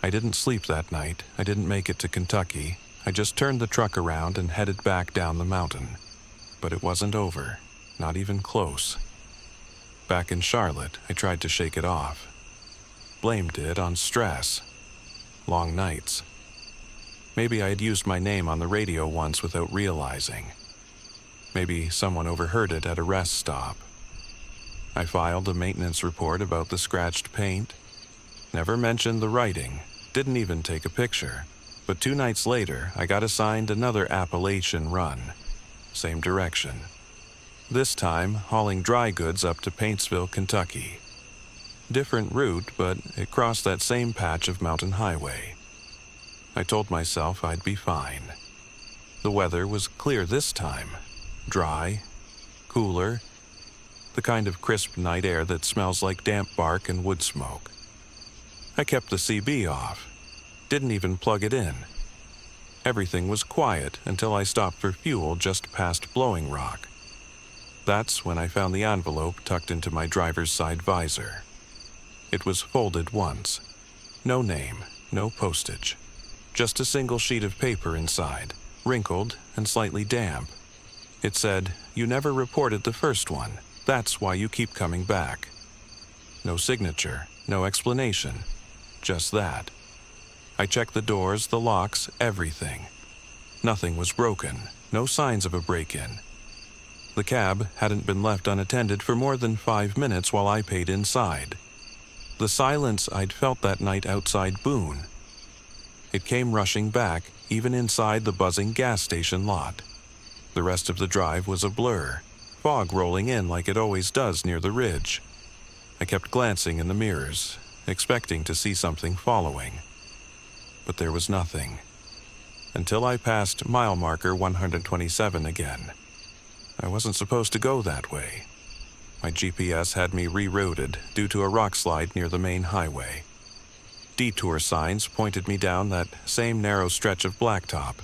I didn't sleep that night. I didn't make it to Kentucky. I just turned the truck around and headed back down the mountain. But it wasn't over, not even close. Back in Charlotte, I tried to shake it off. Blamed it on stress. Long nights. Maybe I had used my name on the radio once without realizing. Maybe someone overheard it at a rest stop. I filed a maintenance report about the scratched paint. Never mentioned the writing, didn't even take a picture. But 2 nights later, I got assigned another Appalachian run. Same direction. This time, hauling dry goods up to Paintsville, Kentucky. Different route, but it crossed that same patch of mountain highway. I told myself I'd be fine. The weather was clear this time. Dry, cooler, the kind of crisp night air that smells like damp bark and wood smoke. I kept the CB off. Didn't even plug it in. Everything was quiet until I stopped for fuel just past Blowing Rock. That's when I found the envelope tucked into my driver's side visor. It was folded once. No name, no postage. Just a single sheet of paper inside, wrinkled and slightly damp. It said, "You never reported the first one. That's why you keep coming back." No signature, no explanation. Just that. I checked the doors, the locks, everything. Nothing was broken, no signs of a break-in. The cab hadn't been left unattended for more than 5 minutes while I paid inside. The silence I'd felt that night outside Boone. It came rushing back, even inside the buzzing gas station lot. The rest of the drive was a blur, fog rolling in like it always does near the ridge. I kept glancing in the mirrors, expecting to see something following. But there was nothing. Until I passed mile marker 127 again. I wasn't supposed to go that way. My GPS had me rerouted due to a rock slide near the main highway. Detour signs pointed me down that same narrow stretch of blacktop,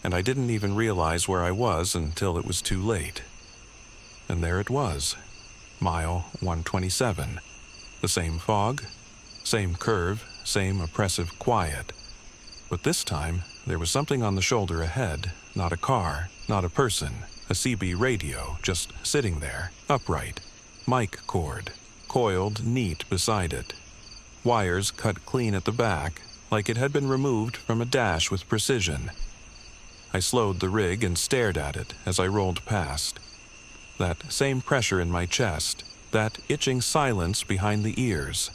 and I didn't even realize where I was until it was too late. And there it was, mile 127. The same fog, same curve, same oppressive quiet. But this time, there was something on the shoulder ahead, not a car, not a person, a CB radio just sitting there, upright, mic cord, coiled neat beside it. Wires cut clean at the back, like it had been removed from a dash with precision. I slowed the rig and stared at it as I rolled past. That same pressure in my chest, that itching silence behind the ears.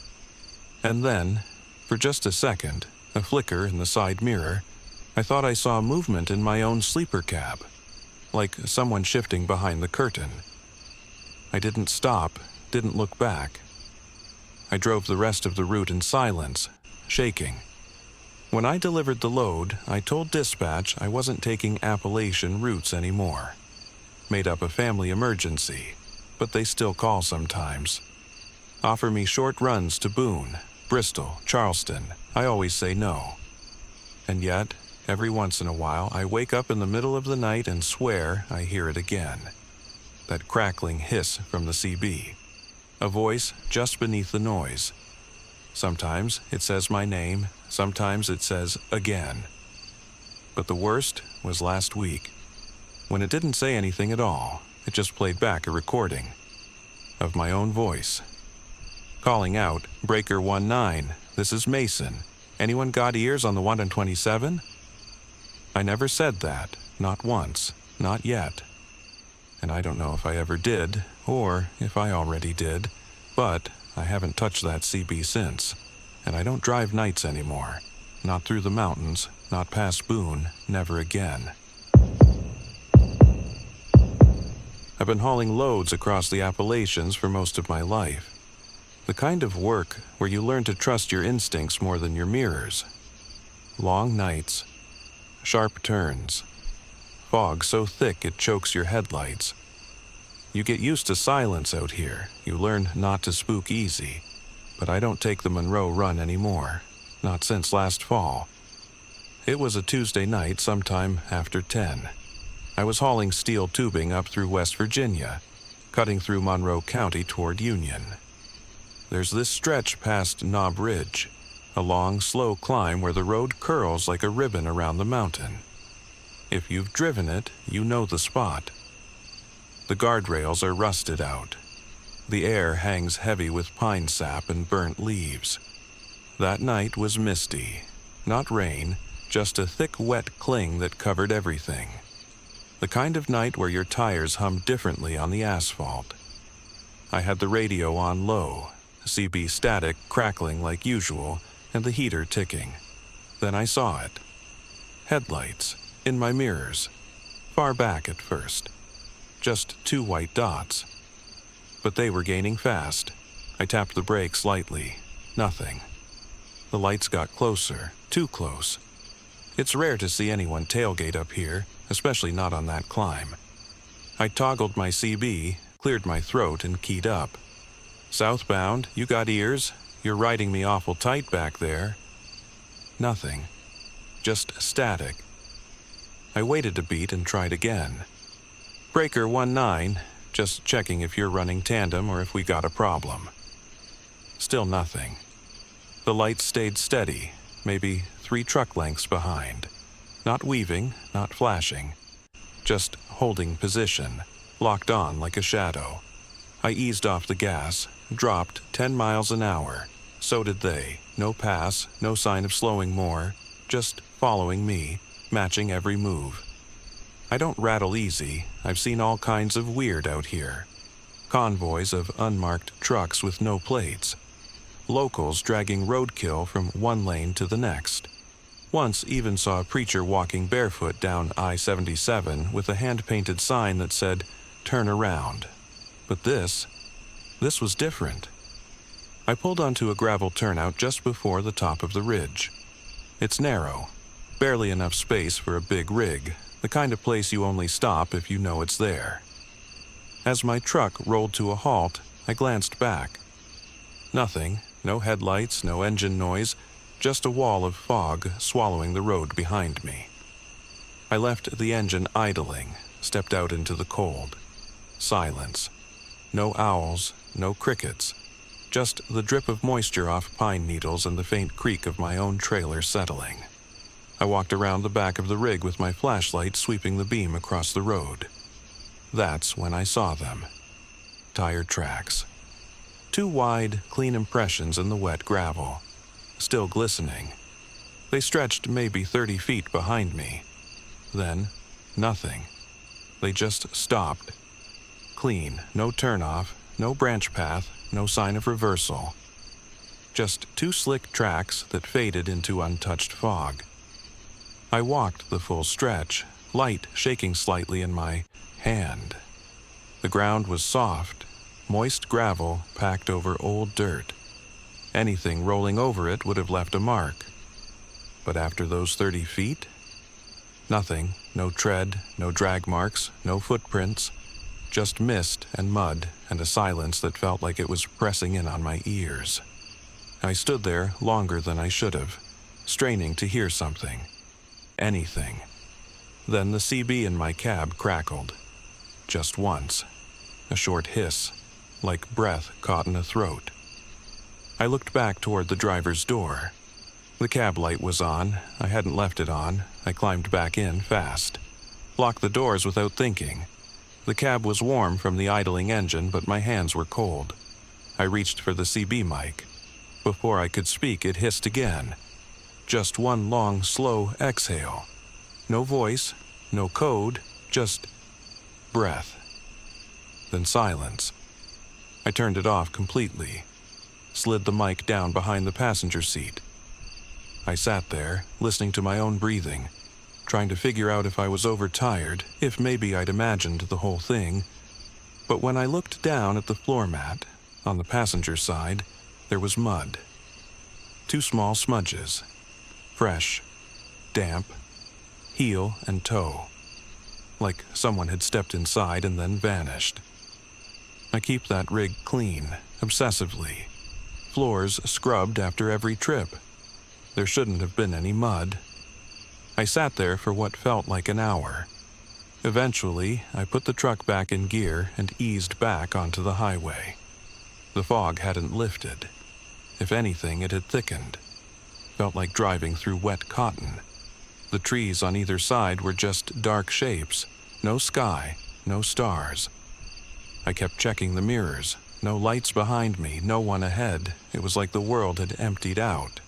And then, for just a second, a flicker in the side mirror, I thought I saw movement in my own sleeper cab, like someone shifting behind the curtain. I didn't stop, didn't look back. I drove the rest of the route in silence, shaking. When I delivered the load, I told dispatch I wasn't taking Appalachian routes anymore. Made up a family emergency, but they still call sometimes. Offer me short runs to Boone, Bristol, Charleston. I always say no. And yet, every once in a while, I wake up in the middle of the night and swear I hear it again. That crackling hiss from the CB. A voice just beneath the noise. Sometimes it says my name, sometimes it says again. But the worst was last week, when it didn't say anything at all. It just played back a recording of my own voice. Calling out, "Breaker 19, this is Mason. Anyone got ears on the 127? I never said that, not once, not yet. And I don't know if I ever did, or if I already did, but I haven't touched that CB since. And I don't drive nights anymore. Not through the mountains, not past Boone, never again. I've been hauling loads across the Appalachians for most of my life. The kind of work where you learn to trust your instincts more than your mirrors. Long nights, sharp turns, fog so thick it chokes your headlights. You get used to silence out here. You learn not to spook easy. But I don't take the Monroe Run anymore. Not since last fall. It was a Tuesday night sometime after 10. I was hauling steel tubing up through West Virginia, cutting through Monroe County toward Union. There's this stretch past Knob Ridge, a long, slow climb where the road curls like a ribbon around the mountain. If you've driven it, you know the spot. The guardrails are rusted out. The air hangs heavy with pine sap and burnt leaves. That night was misty. Not rain, just a thick wet cling that covered everything. The kind of night where your tires hum differently on the asphalt. I had the radio on low, CB static crackling like usual, and the heater ticking. Then I saw it. Headlights, in my mirrors. Far back at first. Just 2 white dots. But they were gaining fast. I tapped the brakes lightly. Nothing. The lights got closer, too close. It's rare to see anyone tailgate up here, especially not on that climb. I toggled my CB, cleared my throat, and keyed up. Southbound, you got ears? You're riding me awful tight back there. Nothing. Just static. I waited a beat and tried again. Breaker 19, just checking if you're running tandem or if we got a problem. Still nothing. The lights stayed steady, maybe 3 truck lengths behind. Not weaving, not flashing. Just holding position, locked on like a shadow. I eased off the gas, dropped 10 miles an hour. So did they. No pass, no sign of slowing more, just following me, matching every move. I don't rattle easy. I've seen all kinds of weird out here. Convoys of unmarked trucks with no plates. Locals dragging roadkill from one lane to the next. Once even saw a preacher walking barefoot down I-77 with a hand-painted sign that said, "Turn around." But this was different. I pulled onto a gravel turnout just before the top of the ridge. It's narrow, barely enough space for a big rig, the kind of place you only stop if you know it's there. As my truck rolled to a halt, I glanced back. Nothing, no headlights, no engine noise, just a wall of fog swallowing the road behind me. I left the engine idling, stepped out into the cold. Silence. No owls, no crickets. Just the drip of moisture off pine needles and the faint creak of my own trailer settling. I walked around the back of the rig with my flashlight sweeping the beam across the road. That's when I saw them. Tire tracks. 2 wide, clean impressions in the wet gravel. Still glistening. They stretched maybe 30 feet behind me. Then, nothing. They just stopped. Clean, no turnoff, no branch path, no sign of reversal. Just 2 slick tracks that faded into untouched fog. I walked the full stretch, light shaking slightly in my hand. The ground was soft, moist gravel packed over old dirt. Anything rolling over it would have left a mark. But after those 30 feet? Nothing, no tread, no drag marks, no footprints. Just mist and mud and a silence that felt like it was pressing in on my ears. I stood there longer than I should have, straining to hear something. Anything. Then the CB in my cab crackled. Just once. A short hiss, like breath caught in a throat. I looked back toward the driver's door. The cab light was on. I hadn't left it on. I climbed back in fast. Locked the doors without thinking. The cab was warm from the idling engine, but my hands were cold. I reached for the CB mic. Before I could speak, it hissed again. Just one long, slow exhale. No voice, no code, just breath. Then silence. I turned it off completely. Slid the mic down behind the passenger seat. I sat there, listening to my own breathing, trying to figure out if I was overtired, if maybe I'd imagined the whole thing. But when I looked down at the floor mat, on the passenger side, there was mud. 2 small smudges. Fresh, damp, heel and toe. Like someone had stepped inside and then vanished. I keep that rig clean, obsessively. Floors scrubbed after every trip. There shouldn't have been any mud. I sat there for what felt like an hour. Eventually, I put the truck back in gear and eased back onto the highway. The fog hadn't lifted. If anything, it had thickened. Felt like driving through wet cotton. The trees on either side were just dark shapes. No sky, no stars. I kept checking the mirrors. No lights behind me, no one ahead. It was like the world had emptied out.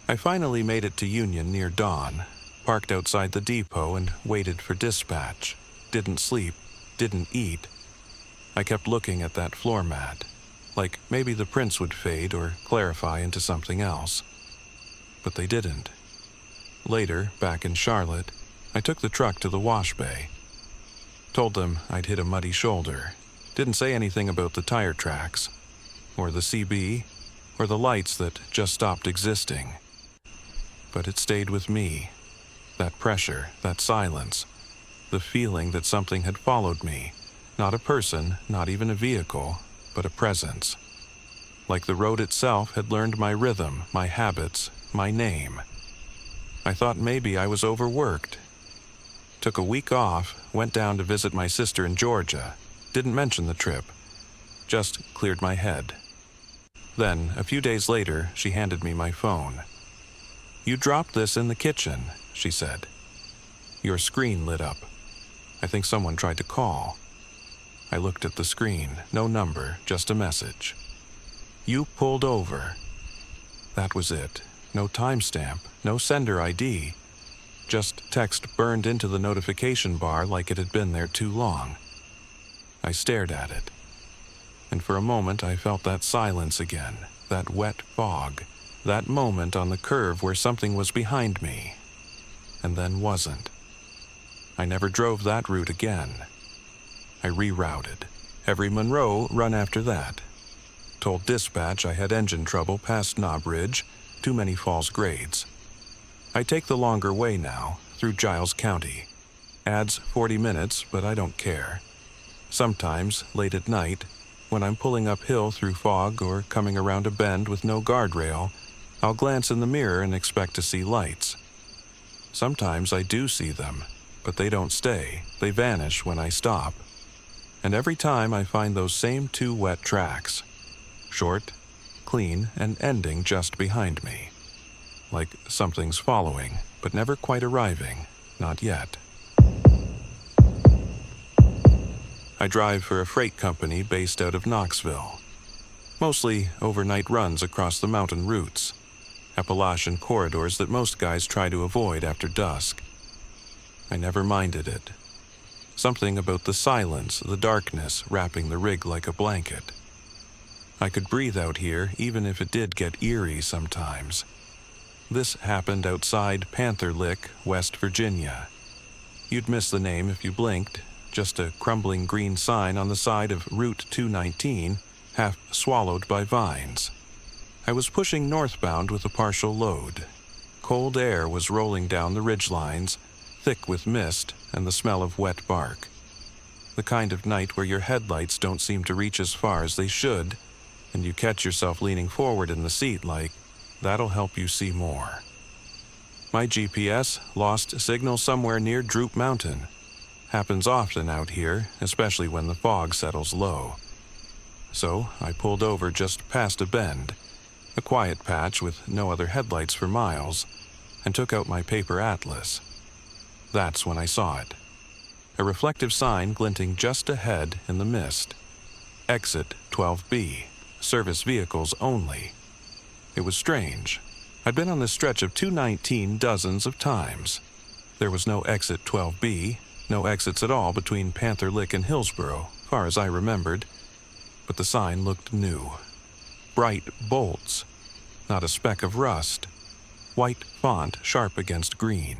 I finally made it to Union near dawn, parked outside the depot and waited for dispatch. Didn't sleep, didn't eat. I kept looking at that floor mat, like maybe the prints would fade or clarify into something else. But they didn't. Later, back in Charlotte, I took the truck to the wash bay. Told them I'd hit a muddy shoulder. Didn't say anything about the tire tracks, or the CB, or the lights that just stopped existing. But it stayed with me. That pressure, that silence, the feeling that something had followed me. Not a person, not even a vehicle, but a presence. Like the road itself had learned my rhythm, my habits, my name. I thought maybe I was overworked. Took a week off, went down to visit my sister in Georgia. Didn't mention the trip. Just cleared my head. Then, a few days later, she handed me my phone. "You dropped this in the kitchen," she said. "Your screen lit up. I think someone tried to call." I looked at the screen. No number, just a message. "You pulled over." That was it. No timestamp, no sender ID. Just text burned into the notification bar like it had been there too long. I stared at it. And for a moment I felt that silence again, that wet fog, that moment on the curve where something was behind me, and then wasn't. I never drove that route again. I rerouted. Every Monroe run after that. Told dispatch I had engine trouble past Knob Ridge, too many false grades. I take the longer way now, through Giles County. Adds 40 minutes, but I don't care. Sometimes, late at night, when I'm pulling uphill through fog or coming around a bend with no guardrail, I'll glance in the mirror and expect to see lights. Sometimes I do see them, but they don't stay. They vanish when I stop. And every time I find those same 2 wet tracks. Short, clean, and ending just behind me. Like something's following, but never quite arriving. Not yet. I drive for a freight company based out of Knoxville. Mostly overnight runs across the mountain routes. Appalachian corridors that most guys try to avoid after dusk. I never minded it. Something about the silence, the darkness wrapping the rig like a blanket. I could breathe out here even if it did get eerie sometimes. This happened outside Panther Lick, West Virginia. You'd miss the name if you blinked. Just a crumbling green sign on the side of Route 219, half swallowed by vines. I was pushing northbound with a partial load. Cold air was rolling down the ridgelines, thick with mist and the smell of wet bark. The kind of night where your headlights don't seem to reach as far as they should, and you catch yourself leaning forward in the seat like, that'll help you see more. My GPS lost signal somewhere near Droop Mountain. Happens often out here, especially when the fog settles low. So I pulled over just past a bend, a quiet patch with no other headlights for miles, and took out my paper atlas. That's when I saw it. A reflective sign glinting just ahead in the mist. Exit 12B, service vehicles only. It was strange. I'd been on this stretch of 219 dozens of times. There was no exit 12B, no exits at all between Panther Lick and Hillsboro, far as I remembered, but the sign looked new. Bright bolts, not a speck of rust. White font sharp against green.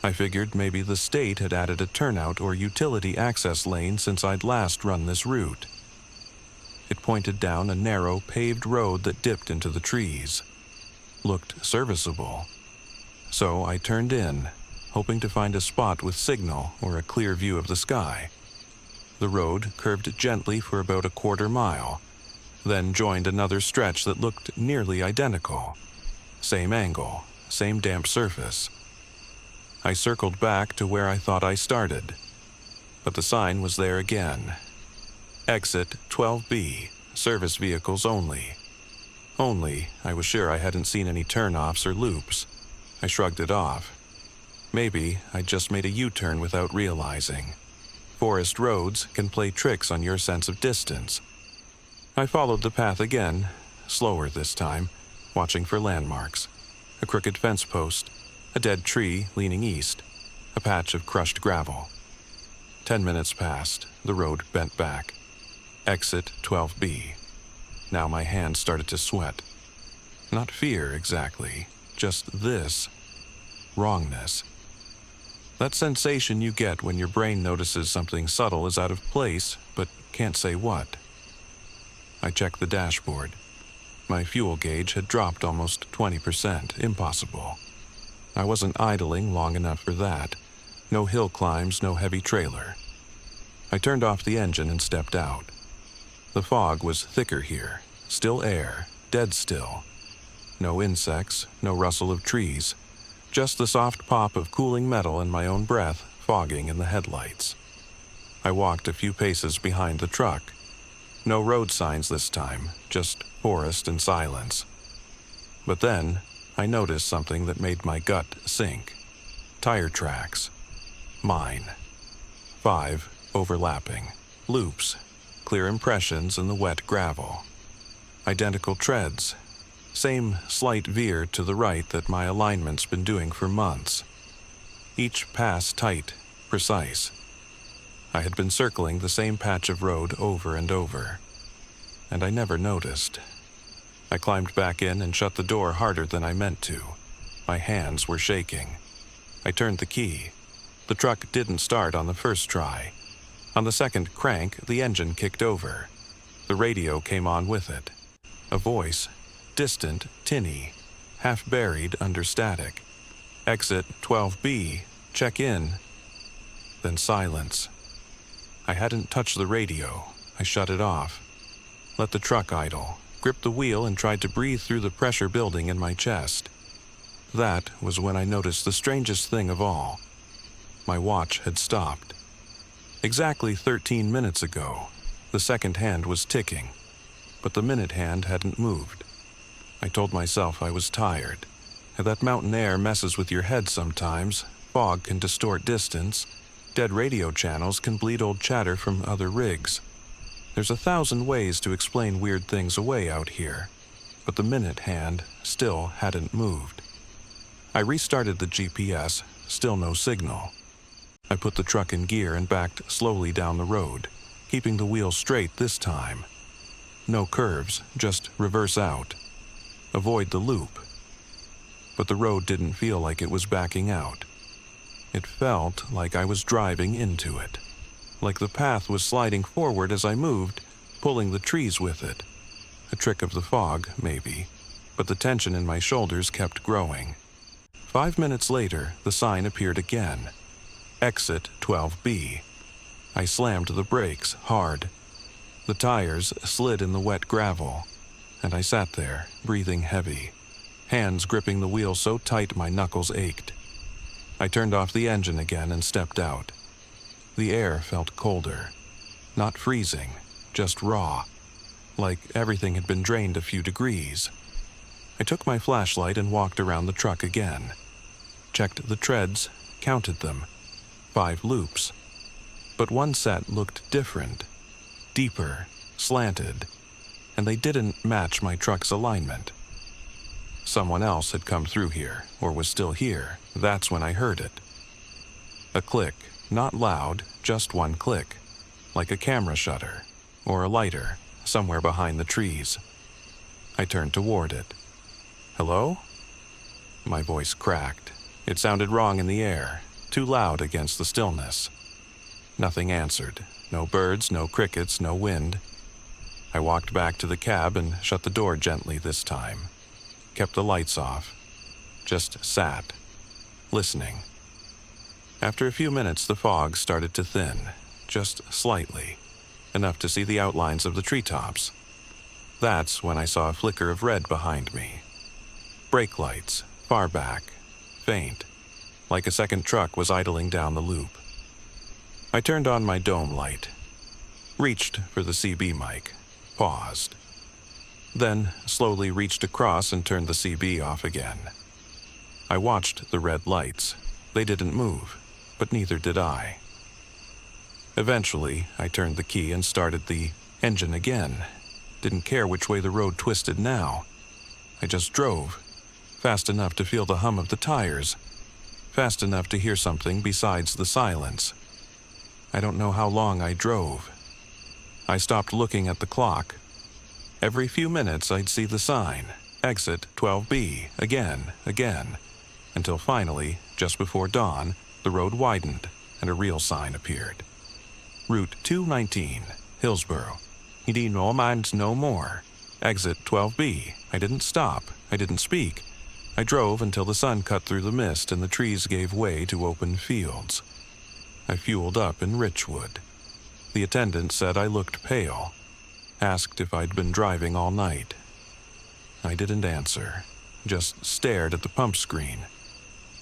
I figured maybe the state had added a turnout or utility access lane since I'd last run this route. It pointed down a narrow, paved road that dipped into the trees. Looked serviceable. So I turned in, hoping to find a spot with signal or a clear view of the sky. The road curved gently for about a quarter mile, then joined another stretch that looked nearly identical. Same angle, same damp surface. I circled back to where I thought I started, but the sign was there again. Exit 12B, service vehicles only. Only, I was sure I hadn't seen any turnoffs or loops. I shrugged it off. Maybe I'd just made a U-turn without realizing. Forest roads can play tricks on your sense of distance. I followed the path again, slower this time, watching for landmarks. A crooked fence post, a dead tree leaning east, a patch of crushed gravel. 10 minutes passed, the road bent back. Exit 12B. Now my hands started to sweat. Not fear exactly, just this. Wrongness. That sensation you get when your brain notices something subtle is out of place, but can't say what. I checked the dashboard. My fuel gauge had dropped almost 20%. Impossible. I wasn't idling long enough for that. No hill climbs, no heavy trailer. I turned off the engine and stepped out. The fog was thicker here. Still air, dead still. No insects, no rustle of trees. Just the soft pop of cooling metal and my own breath fogging in the headlights. I walked a few paces behind the truck. No road signs this time, just forest and silence. But then, I noticed something that made my gut sink. Tire tracks. Mine. 5 overlapping. Loops. Clear impressions in the wet gravel. Identical treads. Same slight veer to the right that my alignment's been doing for months. Each pass tight, precise. I had been circling the same patch of road over and over, and I never noticed. I climbed back in and shut the door harder than I meant to. My hands were shaking. I turned the key. The truck didn't start on the first try. On the second crank, the engine kicked over. The radio came on with it. A voice, distant, tinny, half buried under static. Exit 12B, check in. Then silence. I hadn't touched the radio. I shut it off. Let the truck idle, gripped the wheel and tried to breathe through the pressure building in my chest. That was when I noticed the strangest thing of all. My watch had stopped. Exactly 13 minutes ago, the second hand was ticking, but the minute hand hadn't moved. I told myself I was tired. That mountain air messes with your head sometimes. Fog can distort distance. Dead radio channels can bleed old chatter from other rigs. There's 1,000 ways to explain weird things away out here, but the minute hand still hadn't moved. I restarted the GPS, still no signal. I put the truck in gear and backed slowly down the road, keeping the wheel straight this time. No curves, just reverse out. Avoid the loop. But the road didn't feel like it was backing out. It felt like I was driving into it. Like the path was sliding forward as I moved, pulling the trees with it. A trick of the fog, maybe, but the tension in my shoulders kept growing. 5 minutes later, the sign appeared again. Exit 12B. I slammed the brakes hard. The tires slid in the wet gravel, and I sat there, breathing heavy, hands gripping the wheel so tight my knuckles ached. I turned off the engine again and stepped out. The air felt colder. Not freezing, just raw, like everything had been drained a few degrees. I took my flashlight and walked around the truck again. Checked the treads, counted them. 5 loops. But one set looked different, deeper, slanted, and they didn't match my truck's alignment. Someone else had come through here, or was still here. That's when I heard it. A click, not loud, just one click, like a camera shutter, or a lighter, somewhere behind the trees. I turned toward it. Hello? My voice cracked. It sounded wrong in the air, too loud against the stillness. Nothing answered. No birds, no crickets, no wind. I walked back to the cab and shut the door gently this time. Kept the lights off. Just sat, listening. After a few minutes, the fog started to thin, just slightly, enough to see the outlines of the treetops. That's when I saw a flicker of red behind me. Brake lights, far back, faint, like a second truck was idling down the loop. I turned on my dome light, reached for the CB mic, paused, then slowly reached across and turned the CB off again. I watched the red lights. They didn't move, but neither did I. Eventually, I turned the key and started the engine again. Didn't care which way the road twisted now. I just drove, fast enough to feel the hum of the tires, fast enough to hear something besides the silence. I don't know how long I drove. I stopped looking at the clock. Every few minutes I'd see the sign, exit 12B, again, until finally, just before dawn, the road widened and a real sign appeared. Route 219, Hillsboro. He no minds no more. Exit 12B. I didn't stop. I didn't speak. I drove until the sun cut through the mist and the trees gave way to open fields. I fueled up in Richwood. The attendant said I looked pale. Asked if I'd been driving all night. I didn't answer. Just stared at the pump screen.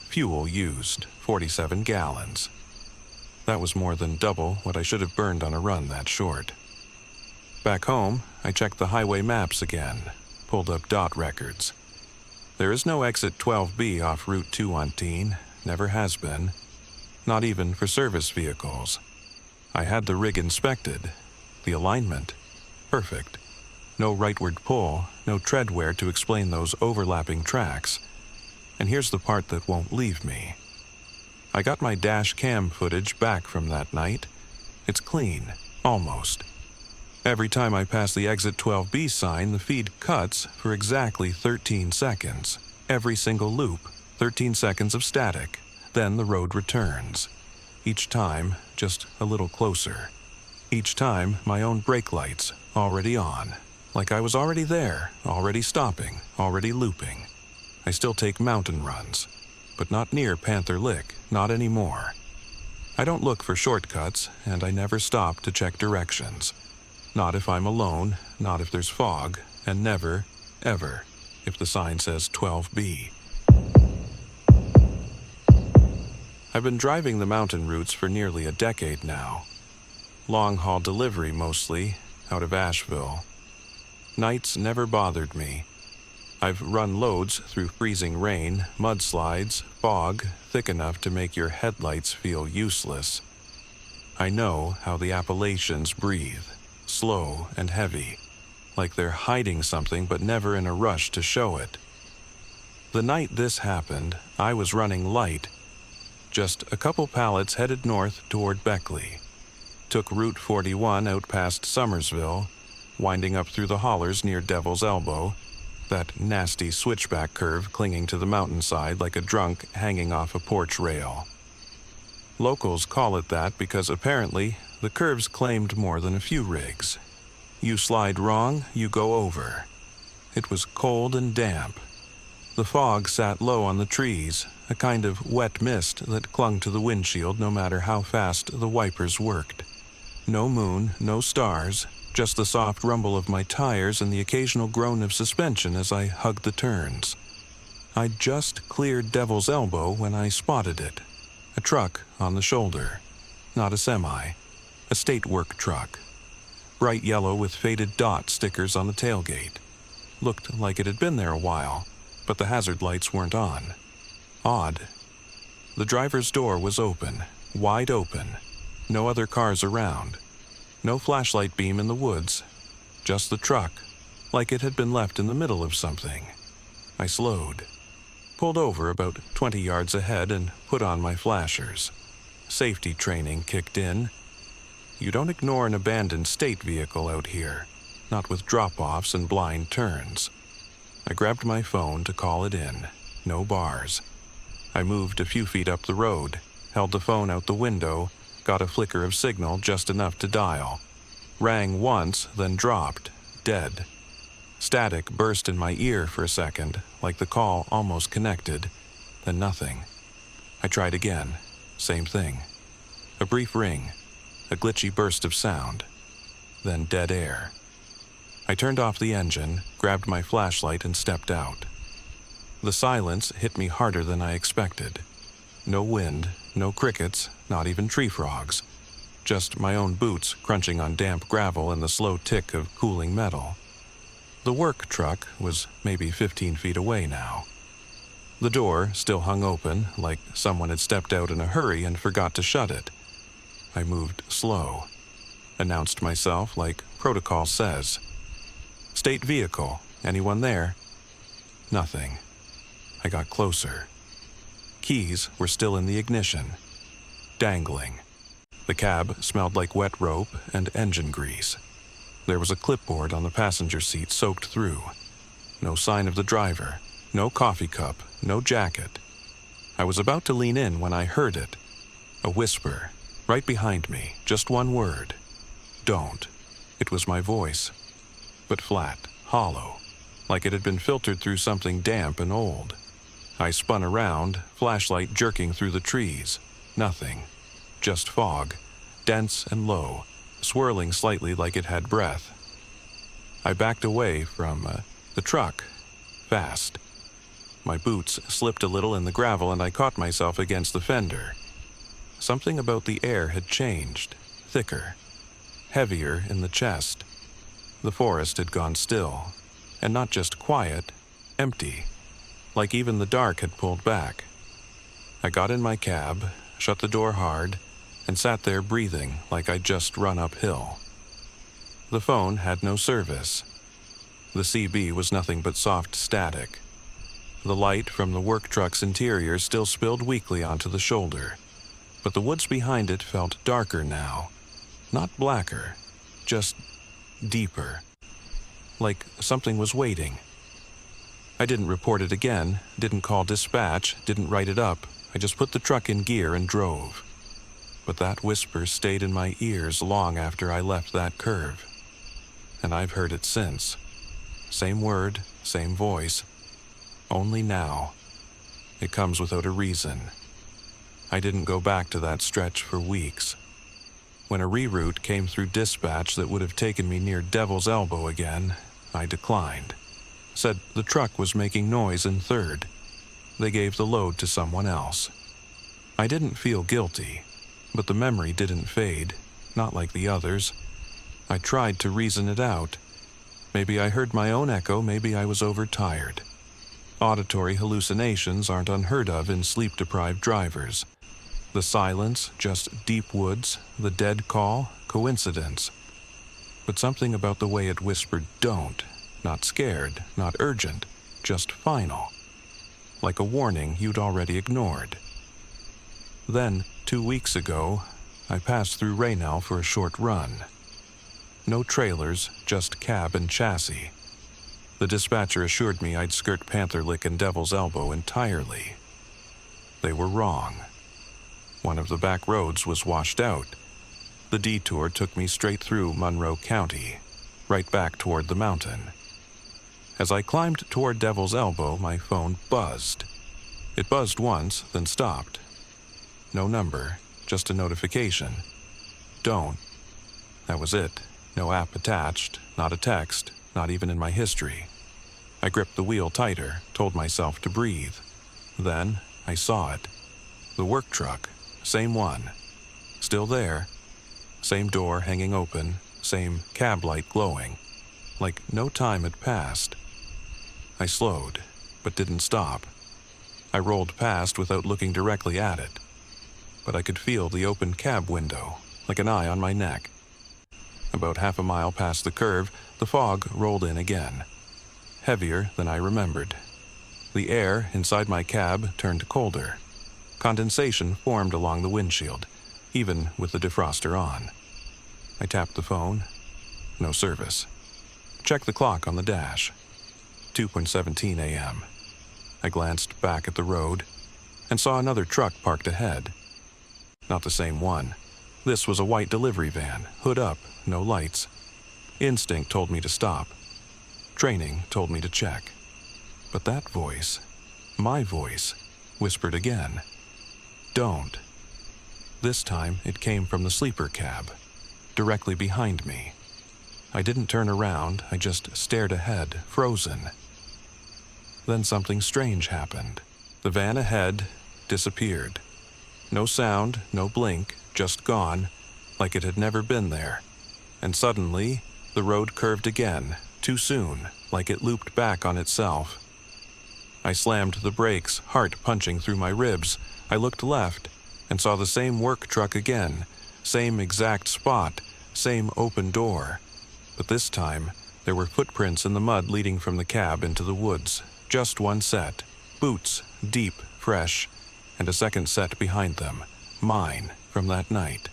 Fuel used, 47 gallons. That was more than double what I should have burned on a run that short. Back home, I checked the highway maps again, pulled up dot records. There is no exit 12B off Route 219, never has been. Not even for service vehicles. I had the rig inspected. The alignment, perfect. No rightward pull, no tread wear to explain those overlapping tracks. And here's the part that won't leave me. I got my dash cam footage back from that night. It's clean, almost. Every time I pass the exit 12B sign, the feed cuts for exactly 13 seconds. Every single loop, 13 seconds of static. Then the road returns. Each time, just a little closer. Each time, my own brake lights, already on. Like I was already there, already stopping, already looping. I still take mountain runs, but not near Panther Lick, not anymore. I don't look for shortcuts, and I never stop to check directions. Not if I'm alone, not if there's fog, and never, ever, if the sign says 12B. I've been driving the mountain routes for nearly a decade now. Long-haul delivery mostly, out of Asheville. Nights never bothered me. I've run loads through freezing rain, mudslides, fog, thick enough to make your headlights feel useless. I know how the Appalachians breathe, slow and heavy, like they're hiding something but never in a rush to show it. The night this happened, I was running light. Just a couple pallets headed north toward Beckley. Took Route 41 out past Summersville, winding up through the hollers near Devil's Elbow, that nasty switchback curve clinging to the mountainside like a drunk hanging off a porch rail. Locals call it that because apparently the curves claimed more than a few rigs. You slide wrong, you go over. It was cold and damp. The fog sat low on the trees, a kind of wet mist that clung to the windshield no matter how fast the wipers worked. No moon, no stars, just the soft rumble of my tires and the occasional groan of suspension as I hugged the turns. I'd just cleared Devil's Elbow when I spotted it. A truck on the shoulder. Not a semi. A state work truck. Bright yellow with faded dot stickers on the tailgate. Looked like it had been there a while, but the hazard lights weren't on. Odd. The driver's door was open, wide open. No other cars around. No flashlight beam in the woods. Just the truck, like it had been left in the middle of something. I slowed. Pulled over about 20 yards ahead and put on my flashers. Safety training kicked in. You don't ignore an abandoned state vehicle out here, not with drop-offs and blind turns. I grabbed my phone to call it in. No bars. I moved a few feet up the road, held the phone out the window, got a flicker of signal just enough to dial. Rang once, then dropped, dead. Static burst in my ear for a second, like the call almost connected, then nothing. I tried again. Same thing. A brief ring, a glitchy burst of sound, then dead air. I turned off the engine, grabbed my flashlight, and stepped out. The silence hit me harder than I expected. No wind, no crickets, not even tree frogs. Just my own boots crunching on damp gravel and the slow tick of cooling metal. The work truck was maybe 15 feet away now. The door still hung open, like someone had stepped out in a hurry and forgot to shut it. I moved slow, announced myself like protocol says. State vehicle, anyone there? Nothing. I got closer. Keys were still in the ignition, dangling. The cab smelled like wet rope and engine grease. There was a clipboard on the passenger seat soaked through. No sign of the driver, no coffee cup, no jacket. I was about to lean in when I heard it. A whisper, right behind me, just one word. Don't. It was my voice, but flat, hollow, like it had been filtered through something damp and old. I spun around, flashlight jerking through the trees. Nothing. Just fog, dense and low, swirling slightly like it had breath. I backed away from the truck, fast. My boots slipped a little in the gravel and I caught myself against the fender. Something about the air had changed, thicker, heavier in the chest. The forest had gone still, and not just quiet, empty, like even the dark had pulled back. I got in my cab, shut the door hard, and sat there breathing like I'd just run uphill. The phone had no service. The CB was nothing but soft static. The light from the work truck's interior still spilled weakly onto the shoulder, but the woods behind it felt darker now. Not blacker, just deeper. Like something was waiting. I didn't report it again, didn't call dispatch, didn't write it up. I just put the truck in gear and drove. But that whisper stayed in my ears long after I left that curve. And I've heard it since. Same word, same voice. Only now. It comes without a reason. I didn't go back to that stretch for weeks. When a reroute came through dispatch that would have taken me near Devil's Elbow again, I declined. Said the truck was making noise in third. They gave the load to someone else. I didn't feel guilty, but the memory didn't fade, not like the others. I tried to reason it out. Maybe I heard my own echo, maybe I was overtired. Auditory hallucinations aren't unheard of in sleep-deprived drivers. The silence, just deep woods, the dead call, coincidence. But something about the way it whispered don't, not scared, not urgent, just final. Like a warning you'd already ignored. Then, 2 weeks ago, I passed through Raynell for a short run. No trailers, just cab and chassis. The dispatcher assured me I'd skirt Panther Lick and Devil's Elbow entirely. They were wrong. One of the back roads was washed out. The detour took me straight through Monroe County, right back toward the mountain. As I climbed toward Devil's Elbow, my phone buzzed. It buzzed once, then stopped. No number, just a notification. Don't. That was it. No app attached, not a text, not even in my history. I gripped the wheel tighter, told myself to breathe. Then, I saw it. The work truck, same one. Still there. Same door hanging open, same cab light glowing. Like no time had passed. I slowed, but didn't stop. I rolled past without looking directly at it. But I could feel the open cab window, like an eye on my neck. About half a mile past the curve, the fog rolled in again. Heavier than I remembered. The air inside my cab turned colder. Condensation formed along the windshield, even with the defroster on. I tapped the phone. No service. Checked the clock on the dash. 2:17 a.m. I glanced back at the road and saw another truck parked ahead. Not the same one. This was a white delivery van, hood up, no lights. Instinct told me to stop. Training told me to check. But that voice, my voice, whispered again. Don't. This time it came from the sleeper cab, directly behind me. I didn't turn around, I just stared ahead, frozen. Then something strange happened. The van ahead disappeared. No sound, no blink, just gone, like it had never been there. And suddenly, the road curved again, too soon, like it looped back on itself. I slammed the brakes, heart punching through my ribs. I looked left and saw the same work truck again, same exact spot, same open door. But this time, there were footprints in the mud leading from the cab into the woods. Just one set. Boots, deep, fresh, and a second set behind them. Mine, from that night.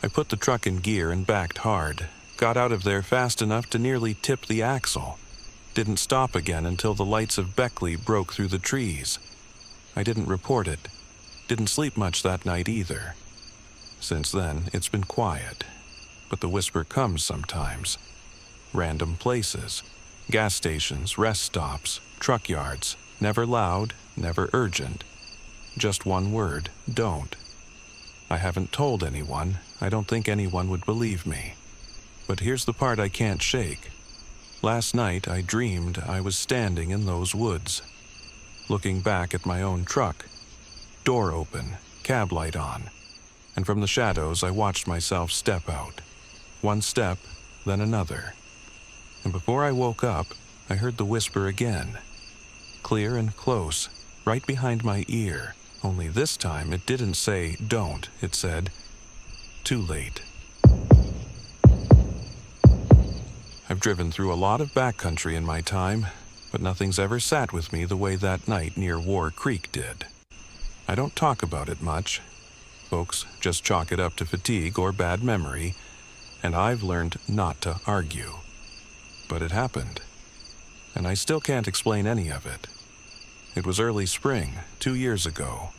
I put the truck in gear and backed hard. Got out of there fast enough to nearly tip the axle. Didn't stop again until the lights of Beckley broke through the trees. I didn't report it. Didn't sleep much that night either. Since then, it's been quiet. But the whisper comes sometimes. Random places. Gas stations, rest stops, truck yards. Never loud, never urgent. Just one word, don't. I haven't told anyone. I don't think anyone would believe me. But here's the part I can't shake. Last night I dreamed I was standing in those woods, looking back at my own truck. Door open, cab light on, and from the shadows I watched myself step out. One step, then another. And before I woke up, I heard the whisper again. Clear and close, right behind my ear. Only this time it didn't say, don't. It said, too late. I've driven through a lot of backcountry in my time, but nothing's ever sat with me the way that night near War Creek did. I don't talk about it much. Folks just chalk it up to fatigue or bad memory, and I've learned not to argue. But it happened, and I still can't explain any of it. It was early spring, 2 years ago.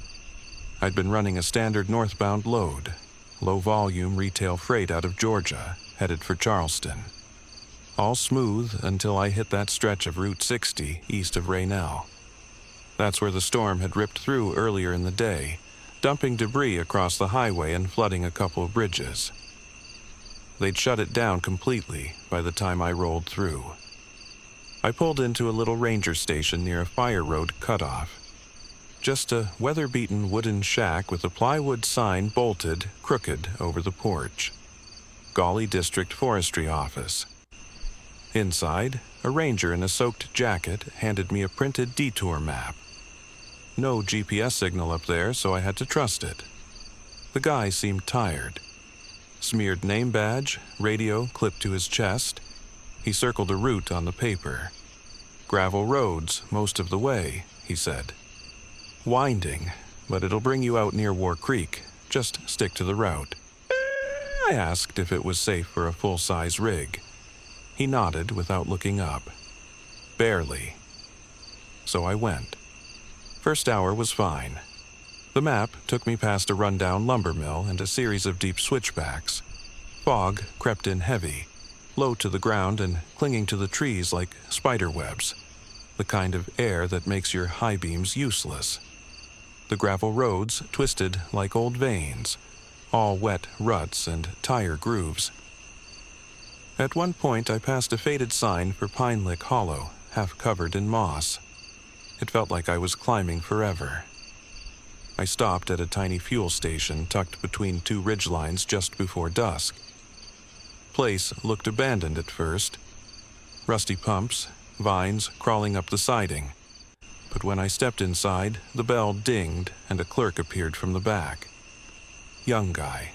I'd been running a standard northbound load, low-volume retail freight out of Georgia, headed for Charleston. All smooth until I hit that stretch of Route 60 east of Raynell. That's where the storm had ripped through earlier in the day, dumping debris across the highway and flooding a couple of bridges. They'd shut it down completely by the time I rolled through. I pulled into a little ranger station near a fire road cutoff. Just a weather-beaten wooden shack with a plywood sign bolted, crooked over the porch. Gawley District Forestry Office. Inside, a ranger in a soaked jacket handed me a printed detour map. No GPS signal up there, so I had to trust it. The guy seemed tired. Smeared name badge, radio clipped to his chest. He circled a route on the paper. Gravel roads most of the way, he said. Winding, but it'll bring you out near War Creek. Just stick to the route. I asked if it was safe for a full-size rig. He nodded without looking up. Barely. So I went. First hour was fine. The map took me past a rundown lumber mill and a series of deep switchbacks. Fog crept in heavy, low to the ground and clinging to the trees like spider webs, the kind of air that makes your high beams useless. The gravel roads twisted like old veins, all wet ruts and tire grooves. At one point, I passed a faded sign for Pine Lick Hollow, half covered in moss. It felt like I was climbing forever. I stopped at a tiny fuel station tucked between two ridgelines just before dusk. Place looked abandoned at first. Rusty pumps, vines crawling up the siding. But when I stepped inside, the bell dinged and a clerk appeared from the back. Young guy,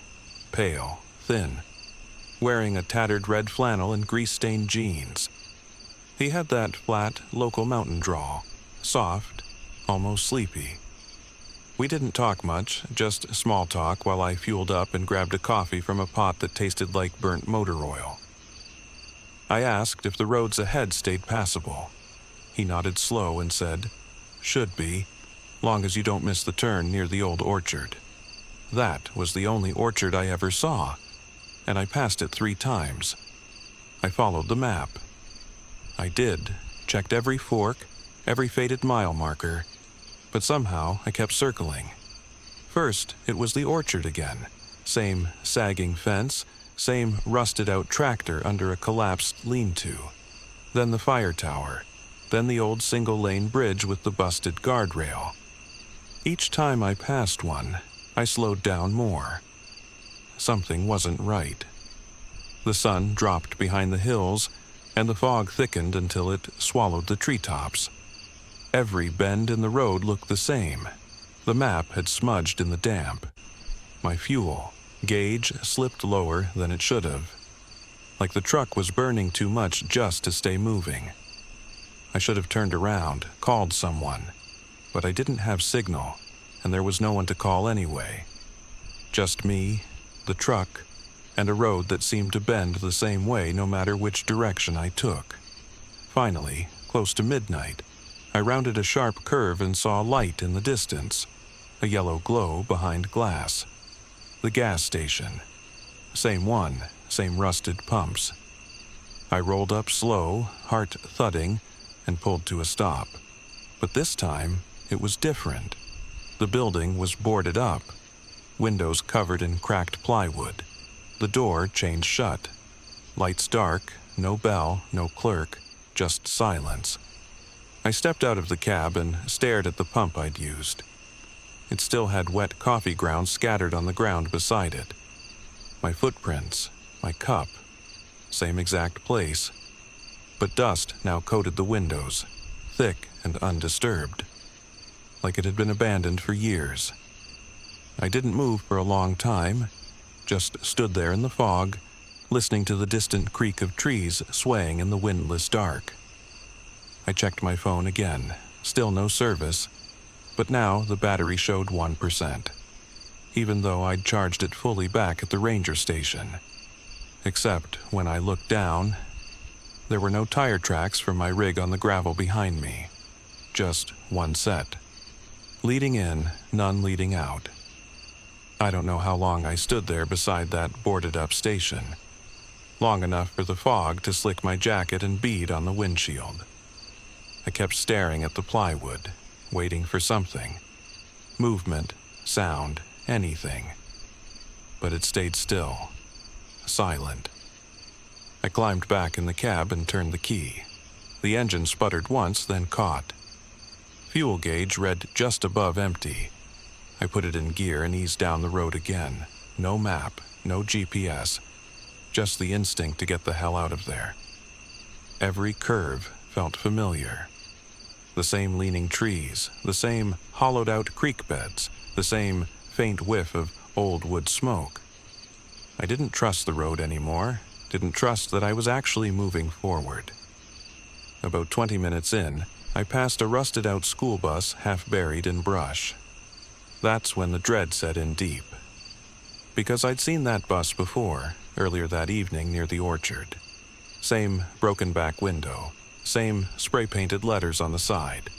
pale, thin, wearing a tattered red flannel and grease-stained jeans. He had that flat, local mountain drawl, soft, almost sleepy. We didn't talk much, just small talk while I fueled up and grabbed a coffee from a pot that tasted like burnt motor oil. I asked if the roads ahead stayed passable. He nodded slow and said, "Should be, long as you don't miss the turn near the old orchard." That was the only orchard I ever saw, and I passed it 3 times. I followed the map. I did, checked every fork, every faded mile marker, but somehow I kept circling. First, it was the orchard again. Same sagging fence, same rusted-out tractor under a collapsed lean-to. Then the fire tower, then the old single-lane bridge with the busted guardrail. Each time I passed one, I slowed down more. Something wasn't right. The sun dropped behind the hills, and the fog thickened until it swallowed the treetops. Every bend in the road looked the same. The map had smudged in the damp. My fuel gauge slipped lower than it should have, like the truck was burning too much just to stay moving. I should have turned around, called someone, but I didn't have signal, and there was no one to call anyway. Just me, the truck, and a road that seemed to bend the same way no matter which direction I took. Finally, close to midnight, I rounded a sharp curve and saw light in the distance, a yellow glow behind glass. The gas station. Same one, same rusted pumps. I rolled up slow, heart thudding, and pulled to a stop. But this time, it was different. The building was boarded up, windows covered in cracked plywood. The door chained shut. Lights dark, no bell, no clerk, just silence. I stepped out of the cab and stared at the pump I'd used. It still had wet coffee grounds scattered on the ground beside it. My footprints, my cup, same exact place. But dust now coated the windows, thick and undisturbed, like it had been abandoned for years. I didn't move for a long time, just stood there in the fog, listening to the distant creak of trees swaying in the windless dark. I checked my phone again, still no service, but now the battery showed 1%, even though I'd charged it fully back at the ranger station. Except when I looked down, there were no tire tracks from my rig on the gravel behind me, just one set. Leading in, none leading out. I don't know how long I stood there beside that boarded-up station. Long enough for the fog to slick my jacket and bead on the windshield. I kept staring at the plywood, waiting for something. Movement, sound, anything. But it stayed still, silent. I climbed back in the cab and turned the key. The engine sputtered once, then caught. Fuel gauge read just above empty. I put it in gear and eased down the road again. No map, no GPS, just the instinct to get the hell out of there. Every curve felt familiar. The same leaning trees, the same hollowed-out creek beds, the same faint whiff of old wood smoke. I didn't trust the road anymore, didn't trust that I was actually moving forward. About 20 minutes in, I passed a rusted-out school bus half buried in brush. That's when the dread set in deep. Because I'd seen that bus before, earlier that evening near the orchard. Same broken back window, same spray-painted letters on the side.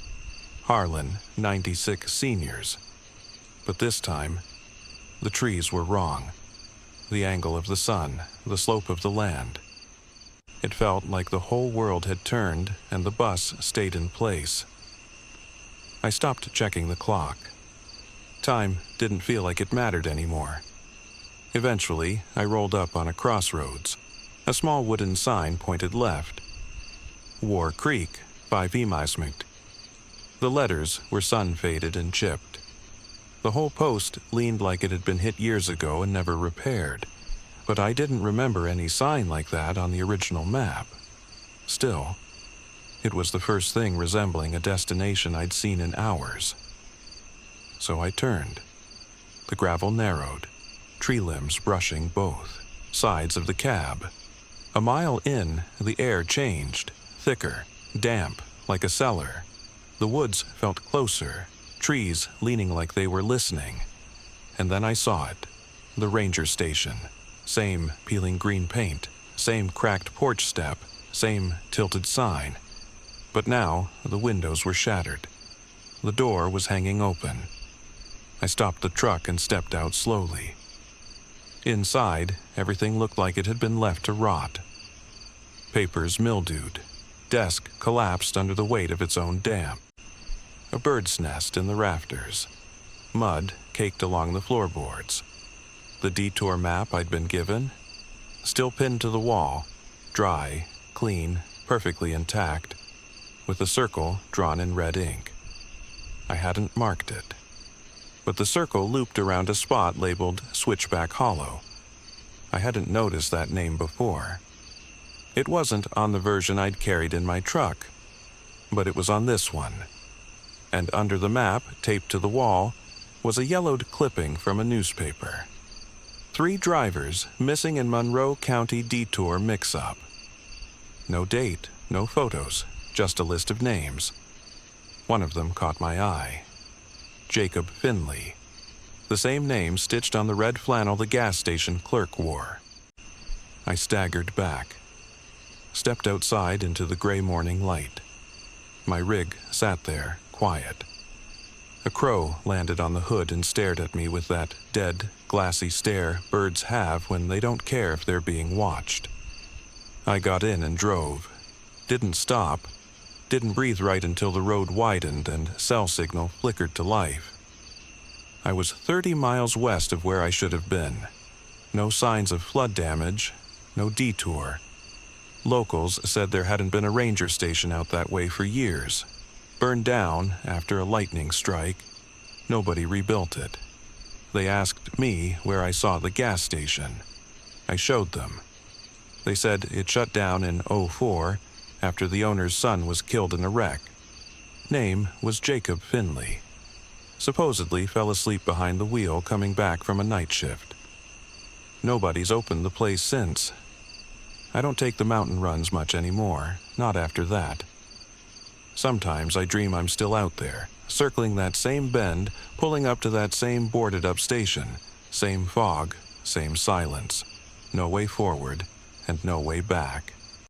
Harlan, 96 seniors. But this time, the trees were wrong. The angle of the sun, the slope of the land. It felt like the whole world had turned and the bus stayed in place. I stopped checking the clock. Time didn't feel like it mattered anymore. Eventually, I rolled up on a crossroads. A small wooden sign pointed left. War Creek, 5 Emismigt. The letters were sun-faded and chipped. The whole post leaned like it had been hit years ago and never repaired, but I didn't remember any sign like that on the original map. Still, it was the first thing resembling a destination I'd seen in hours. So I turned. The gravel narrowed, tree limbs brushing both sides of the cab. A mile in, the air changed, thicker, damp, like a cellar. The woods felt closer, trees leaning like they were listening. And then I saw it, the ranger station. Same peeling green paint, same cracked porch step, same tilted sign. But now, the windows were shattered. The door was hanging open. I stopped the truck and stepped out slowly. Inside, everything looked like it had been left to rot. Papers mildewed, desk collapsed under the weight of its own damp. A bird's nest in the rafters. Mud caked along the floorboards. The detour map I'd been given, still pinned to the wall, dry, clean, perfectly intact, with a circle drawn in red ink. I hadn't marked it, but the circle looped around a spot labeled Switchback Hollow. I hadn't noticed that name before. It wasn't on the version I'd carried in my truck, but it was on this one. And under the map, taped to the wall, was a yellowed clipping from a newspaper. 3 drivers missing in Monroe County detour mix-up. No date, no photos, just a list of names. One of them caught my eye. Jacob Finley. The same name stitched on the red flannel the gas station clerk wore. I staggered back, stepped outside into the gray morning light. My rig sat there, quiet. A crow landed on the hood and stared at me with that dead, glassy stare birds have when they don't care if they're being watched. I got in and drove. Didn't stop. Didn't breathe right until the road widened and cell signal flickered to life. I was 30 miles west of where I should have been. No signs of flood damage, no detour. Locals said there hadn't been a ranger station out that way for years. Burned down after a lightning strike. Nobody rebuilt it. They asked me where I saw the gas station. I showed them. They said it shut down in '04 after the owner's son was killed in a wreck. Name was Jacob Finley. Supposedly fell asleep behind the wheel coming back from a night shift. Nobody's opened the place since. I don't take the mountain runs much anymore, not after that. Sometimes I dream I'm still out there, circling that same bend, pulling up to that same boarded-up station, same fog, same silence, no way forward and no way back.